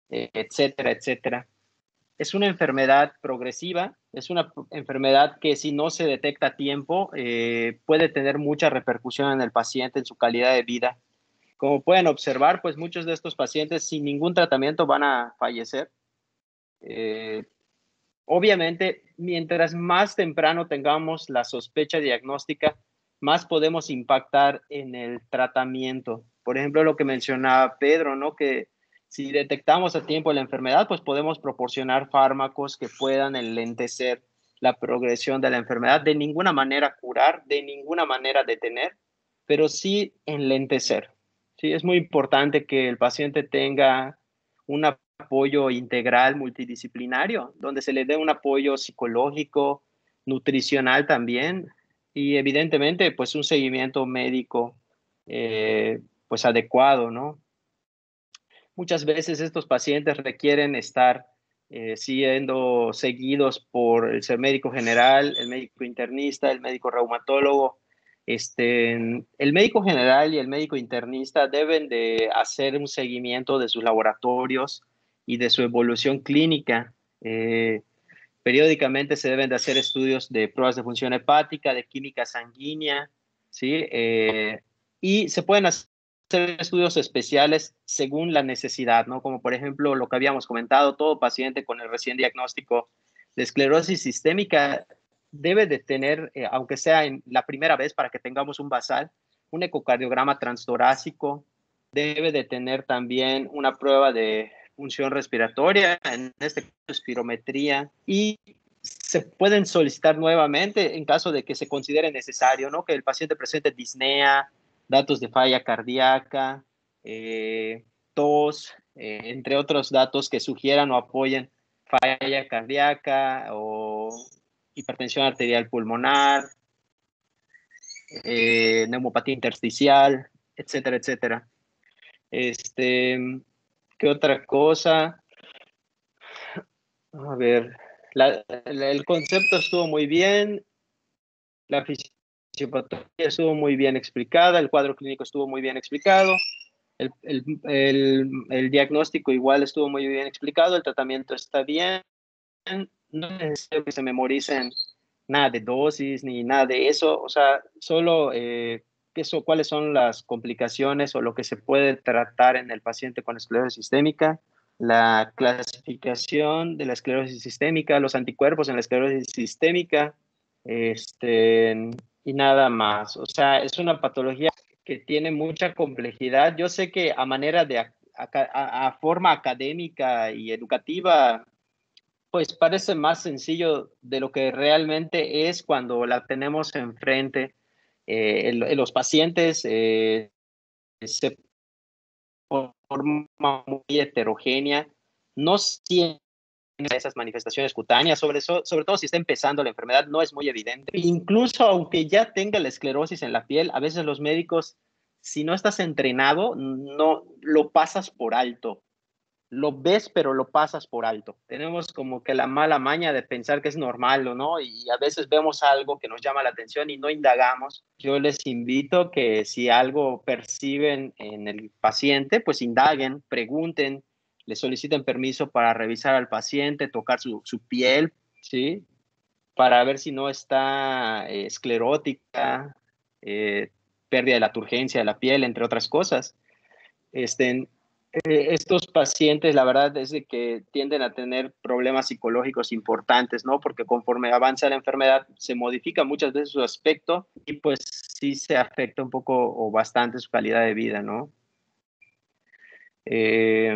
etcétera, etcétera. Es una enfermedad progresiva, es una enfermedad que si no se detecta a tiempo puede tener mucha repercusión en el paciente, en su calidad de vida. Como pueden observar, pues muchos de estos pacientes sin ningún tratamiento van a fallecer. Obviamente, mientras más temprano tengamos la sospecha diagnóstica, más podemos impactar en el tratamiento. Por ejemplo, lo que mencionaba Pedro, ¿no? Que si detectamos a tiempo la enfermedad, pues podemos proporcionar fármacos que puedan enlentecer la progresión de la enfermedad. De ninguna manera curar, de ninguna manera detener, pero sí enlentecer. Sí, es muy importante que el paciente tenga un apoyo integral multidisciplinario, donde se le dé un apoyo psicológico, nutricional también, y evidentemente pues un seguimiento médico pues adecuado, ¿no? Muchas veces estos pacientes requieren estar siendo seguidos por el médico general, el médico internista, el médico reumatólogo. El médico general y el médico internista deben de hacer un seguimiento de sus laboratorios y de su evolución clínica. Periódicamente se deben de hacer estudios de pruebas de función hepática, de química sanguínea, ¿sí? Y se pueden hacer estudios especiales según la necesidad, ¿no? Como por ejemplo lo que habíamos comentado, todo paciente con el recién diagnóstico de esclerosis sistémica debe de tener, aunque sea en la primera vez para que tengamos un basal, un ecocardiograma transtorácico, debe de tener también una prueba de función respiratoria, en este caso espirometría, y se pueden solicitar nuevamente en caso de que se considere necesario, ¿no? Que el paciente presente disnea, datos de falla cardíaca, tos, entre otros datos que sugieran o apoyen falla cardíaca o hipertensión arterial pulmonar, neumopatía intersticial, etcétera, etcétera. ¿Qué otra cosa? A ver, el concepto estuvo muy bien. La fisiopatología estuvo muy bien explicada, el cuadro clínico estuvo muy bien explicado, el diagnóstico igual estuvo muy bien explicado, el tratamiento está bien, no es necesario que se memoricen nada de dosis ni nada de eso, o sea, solo cuáles son las complicaciones o lo que se puede tratar en el paciente con esclerosis sistémica, la clasificación de la esclerosis sistémica, los anticuerpos en la esclerosis sistémica, y nada más. O sea, es una patología que tiene mucha complejidad. Yo sé que a manera de a forma académica y educativa, pues parece más sencillo de lo que realmente es cuando la tenemos enfrente. Los pacientes se forma muy heterogénea, no sienten esas manifestaciones cutáneas, sobre todo si está empezando la enfermedad, no es muy evidente. Incluso aunque ya tenga la esclerosis en la piel, a veces los médicos, si no estás entrenado, no lo pasas por alto. Lo ves, pero lo pasas por alto. Tenemos como que la mala maña de pensar que es normal o no, y a veces vemos algo que nos llama la atención y no indagamos. Yo les invito que si algo perciben en el paciente, pues indaguen, pregunten, le soliciten permiso para revisar al paciente, tocar su piel, ¿sí? Para ver si no está esclerótica, pérdida de la turgencia de la piel, entre otras cosas. Estos pacientes, la verdad es de que tienden a tener problemas psicológicos importantes, ¿no? Porque conforme avanza la enfermedad, se modifica muchas veces su aspecto y pues sí se afecta un poco o bastante su calidad de vida, ¿no? Eh,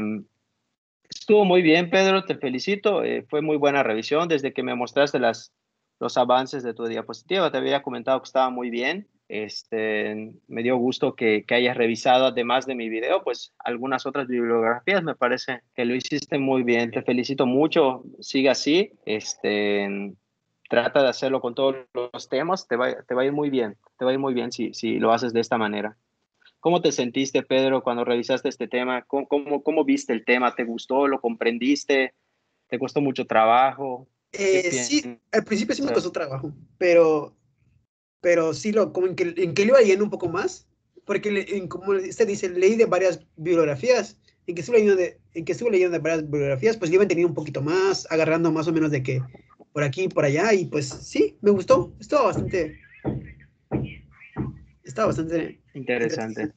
Estuvo muy bien, Pedro, te felicito. Fue muy buena revisión. Desde que me mostraste los avances de tu diapositiva, te había comentado que estaba muy bien. Me dio gusto que hayas revisado, además de mi video, pues algunas otras bibliografías. Me parece que lo hiciste muy bien. Te felicito mucho. Sigue así. Trata de hacerlo con todos los temas. Te va a ir muy bien. Te va a ir muy bien si lo haces de esta manera. ¿Cómo te sentiste, Pedro, cuando revisaste este tema? ¿Cómo viste el tema? ¿Te gustó? ¿Lo comprendiste? ¿Te costó mucho trabajo? ¿Qué Sí, piensas? al principio sí me costó trabajo, pero sí como en que lo iba leyendo un poco más, porque como usted dice, leí de varias bibliografías, en que estuve leyendo de varias bibliografías, pues yo iba entendiendo un poquito más, agarrando más o menos de que por aquí y por allá, y pues sí, me gustó, estaba bastante Interesante. entretenido.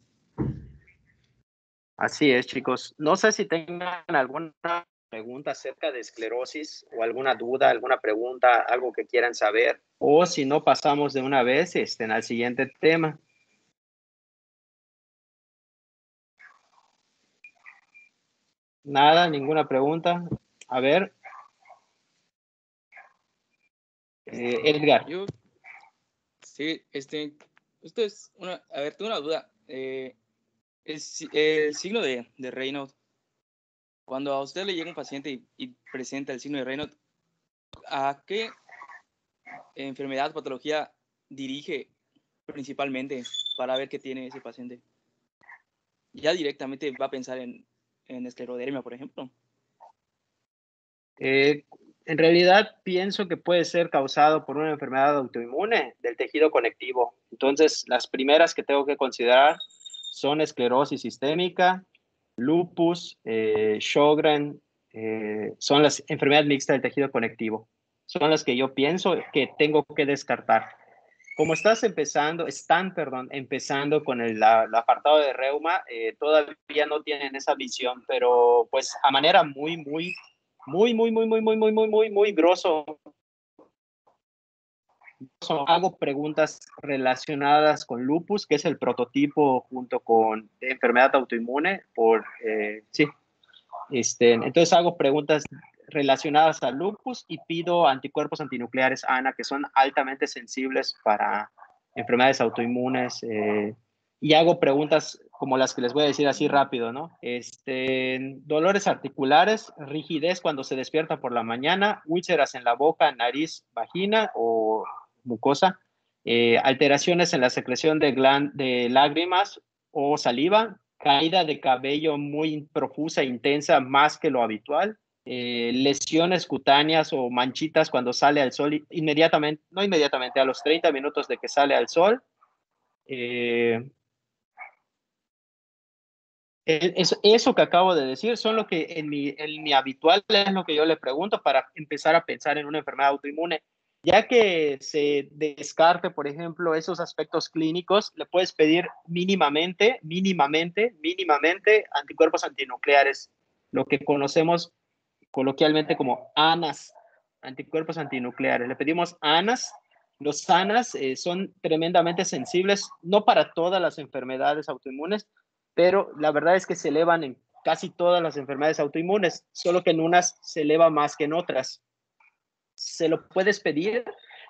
Así es, chicos. No sé si tengan alguna pregunta acerca de esclerosis o alguna duda, alguna pregunta, algo que quieran saber, o si no, pasamos de una vez al siguiente tema. Nada, ninguna pregunta. A ver, Edgar. Yo, sí, esto es a ver, tengo una duda. El signo de Raynaud, cuando a usted le llega un paciente y presenta el signo de Raynaud, ¿a qué enfermedad, patología dirige principalmente para ver qué tiene ese paciente? Ya directamente va a pensar en esclerodermia, por ejemplo. En realidad pienso que puede ser causado por una enfermedad autoinmune del tejido conectivo. Entonces, las primeras que tengo que considerar son esclerosis sistémica, lupus, Sjögren, son las enfermedades mixtas del tejido conectivo. Son las que yo pienso que tengo que descartar. Como están empezando con el apartado de reuma, todavía no tienen esa visión, pero pues a manera muy grosso, hago preguntas relacionadas con lupus, que es el prototipo junto con enfermedad autoinmune, entonces hago preguntas relacionadas al lupus y pido anticuerpos antinucleares ANA, que son altamente sensibles para enfermedades autoinmunes, y hago preguntas como las que les voy a decir así rápido, ¿no? Dolores articulares, rigidez cuando se despierta por la mañana, úlceras en la boca, nariz, vagina o mucosa, alteraciones en la secreción de lágrimas o saliva, caída de cabello muy profusa, intensa, más que lo habitual, lesiones cutáneas o manchitas cuando sale al sol, inmediatamente, no inmediatamente, a los 30 minutos de que sale al sol. Eso que acabo de decir son lo que en mi habitual es lo que yo le pregunto para empezar a pensar en una enfermedad autoinmune. Ya que se descarte, por ejemplo, esos aspectos clínicos, le puedes pedir mínimamente anticuerpos antinucleares, lo que conocemos coloquialmente como ANAS, anticuerpos antinucleares. Le pedimos ANAS. Los ANAS son tremendamente sensibles, no para todas las enfermedades autoinmunes, pero la verdad es que se elevan en casi todas las enfermedades autoinmunes, solo que en unas se eleva más que en otras. Se lo puedes pedir,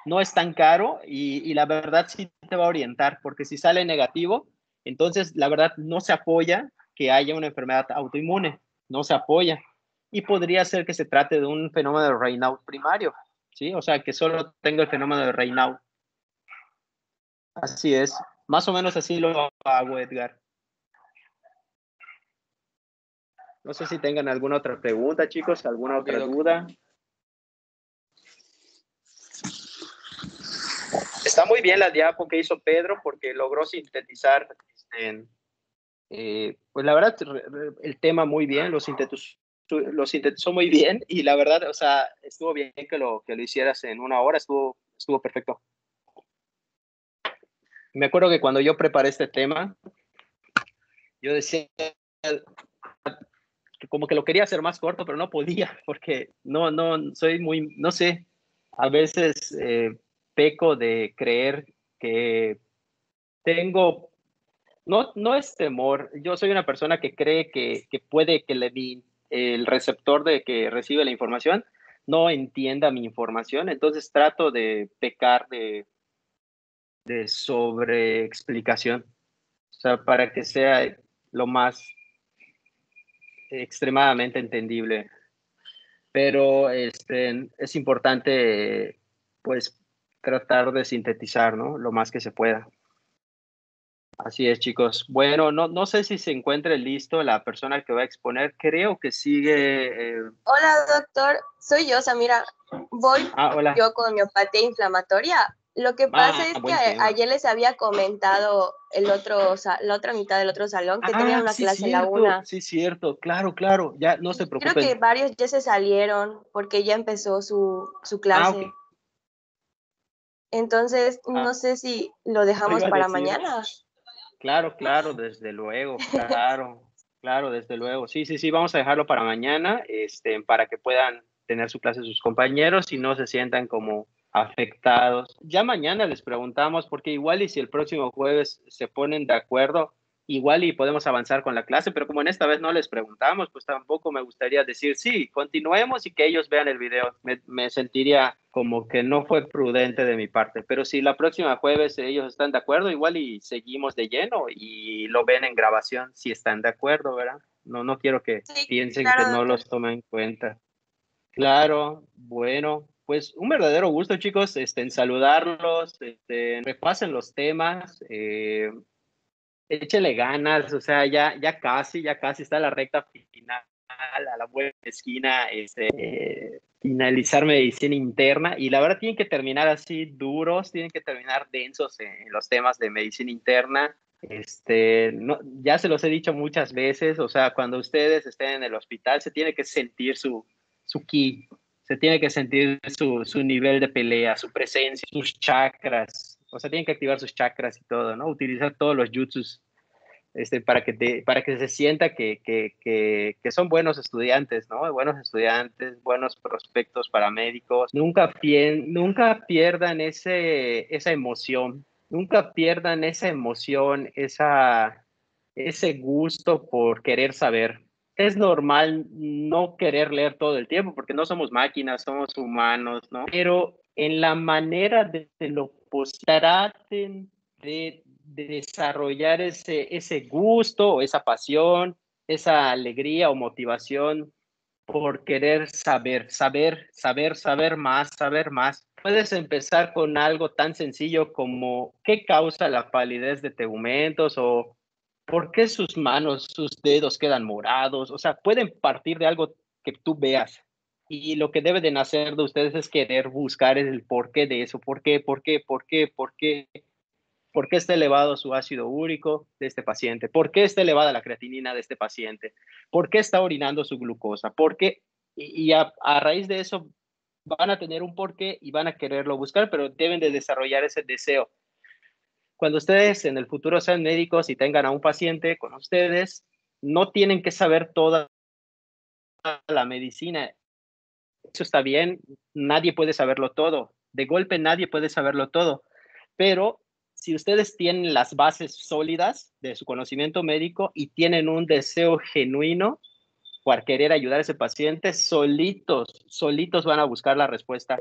no es tan caro y la verdad sí te va a orientar, porque si sale negativo, entonces la verdad no se apoya que haya una enfermedad autoinmune, no se apoya. Y podría ser que se trate de un fenómeno de Raynaud primario, ¿sí? O sea, que solo tenga el fenómeno de Raynaud. Así es, más o menos así lo hago, Edgar. No sé si tengan alguna otra pregunta, chicos, alguna otra duda. Está muy bien la diapo que hizo Pedro porque logró sintetizar, pues la verdad, el tema muy bien, lo sintetizó muy bien y la verdad, o sea, estuvo bien que lo hicieras en 1 hora, estuvo perfecto. Me acuerdo que cuando yo preparé este tema, yo decía que como que lo quería hacer más corto, pero no podía porque no soy muy, no sé, a veces peco de creer que tengo, no es temor, yo soy una persona que cree que puede que el receptor de que recibe la información no entienda mi información, entonces trato de pecar de sobreexplicación, o sea, para que sea lo más extremadamente entendible. Pero es importante, pues, tratar de sintetizar, ¿no? Lo más que se pueda. Así es, chicos. Bueno, no sé si se encuentre listo la persona que va a exponer. Creo que sigue. Hola, doctor. Soy yo, Samira. Voy Hola. yo con miopatía inflamatoria. Lo que pasa es que ayer les había comentado la otra mitad del otro salón que tenían una clase a la 1. Sí, cierto. Claro. Ya, no se preocupen. Creo que varios ya se salieron porque ya empezó su clase. Okay. Entonces, no sé si lo dejamos para mañana. Claro, desde luego, claro, desde luego. Sí, vamos a dejarlo para mañana, para que puedan tener su clase sus compañeros y no se sientan como afectados. Ya mañana les preguntamos, porque igual y si el próximo jueves se ponen de acuerdo, igual y podemos avanzar con la clase, pero como en esta vez no les preguntamos, pues tampoco me gustaría decir, sí, continuemos y que ellos vean el video. Me sentiría como que no fue prudente de mi parte, pero si la próxima jueves ellos están de acuerdo, igual y seguimos de lleno y lo ven en grabación si están de acuerdo, ¿verdad? No quiero que piensen que no los tomen en cuenta. Claro, bueno, pues un verdadero gusto, chicos, en saludarlos, repasen los temas, échele ganas, o sea, ya casi está la recta final, a la buena esquina, finalizar medicina interna, y la verdad tienen que terminar así duros, tienen que terminar densos en los temas de medicina interna. Ya se los he dicho muchas veces, o sea, cuando ustedes estén en el hospital se tiene que sentir su ki, se tiene que sentir su nivel de pelea, su presencia, sus chakras, o sea, tienen que activar sus chakras y todo, ¿no? Utilizar todos los jutsus para que se sienta que son buenos estudiantes, ¿no? Buenos estudiantes, buenos prospectos para médicos. Nunca pierdan esa emoción, ese gusto por querer saber. Es normal no querer leer todo el tiempo porque no somos máquinas, somos humanos, ¿no? Pero en la manera de lo traten de desarrollar ese gusto o esa pasión, esa alegría o motivación por querer saber más. Puedes empezar con algo tan sencillo como ¿qué causa la palidez de tegumentos? O ¿por qué sus manos, sus dedos quedan morados? O sea, pueden partir de algo que tú veas, Y lo que debe de nacer de ustedes es querer buscar el porqué de eso. ¿Por qué está elevado su ácido úrico de este paciente? ¿Por qué está elevada la creatinina de este paciente? ¿Por qué está orinando su glucosa? ¿Por qué? Y a raíz de eso van a tener un porqué y van a quererlo buscar, pero deben de desarrollar ese deseo. Cuando ustedes en el futuro sean médicos y tengan a un paciente con ustedes, no tienen que saber toda la medicina. Eso está bien, nadie puede saberlo todo. De golpe nadie puede saberlo todo. Pero si ustedes tienen las bases sólidas de su conocimiento médico y tienen un deseo genuino por querer ayudar a ese paciente, solitos van a buscar la respuesta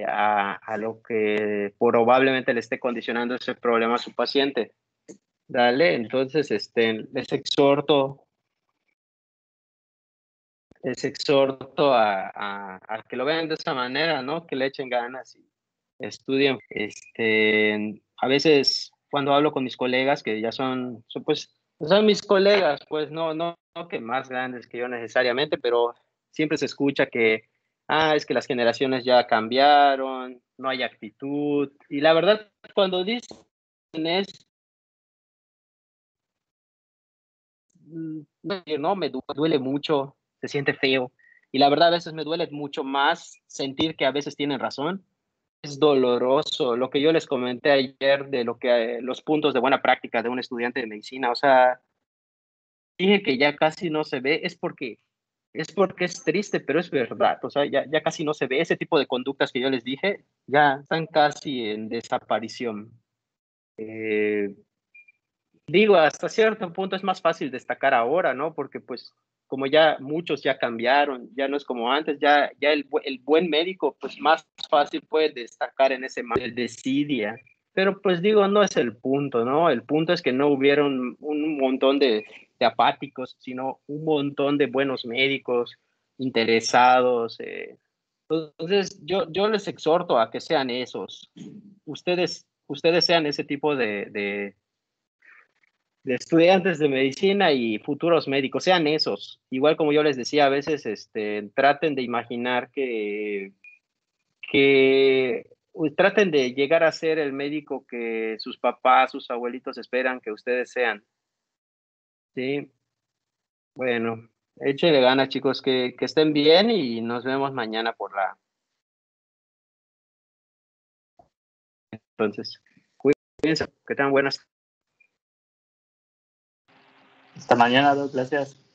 a lo que probablemente le esté condicionando ese problema a su paciente. Dale, entonces les exhorto a que lo vean de esa manera, ¿no? Que le echen ganas y estudien. A veces cuando hablo con mis colegas, que ya son mis colegas, pues no que más grandes que yo necesariamente, pero siempre se escucha que, es que las generaciones ya cambiaron, no hay actitud. Y la verdad, cuando dicen eso, no, me duele mucho, se siente feo. Y la verdad, a veces me duele mucho más sentir que a veces tienen razón. Es doloroso lo que yo les comenté ayer de lo que los puntos de buena práctica de un estudiante de medicina. O sea, dije que ya casi no se ve, es triste, pero es verdad. O sea, ya casi no se ve. Ese tipo de conductas que yo les dije ya están casi en desaparición. Digo, hasta cierto punto es más fácil destacar ahora, ¿no? Porque pues como ya muchos ya cambiaron, ya no es como antes, ya el buen médico pues más fácil puede destacar en ese de desidia. Pero pues digo, no es el punto, ¿no? El punto es que no hubieron un montón de apáticos, sino un montón de buenos médicos interesados. Entonces yo les exhorto a que sean esos. Ustedes sean ese tipo de estudiantes de medicina y futuros médicos, sean esos. Igual como yo les decía, a veces traten de imaginar que traten de llegar a ser el médico que sus papás, sus abuelitos esperan que ustedes sean. Sí, bueno, échenle ganas, chicos, que estén bien y nos vemos mañana por la. Entonces, cuídense, que tengan buenas. Hasta mañana, Doc, gracias.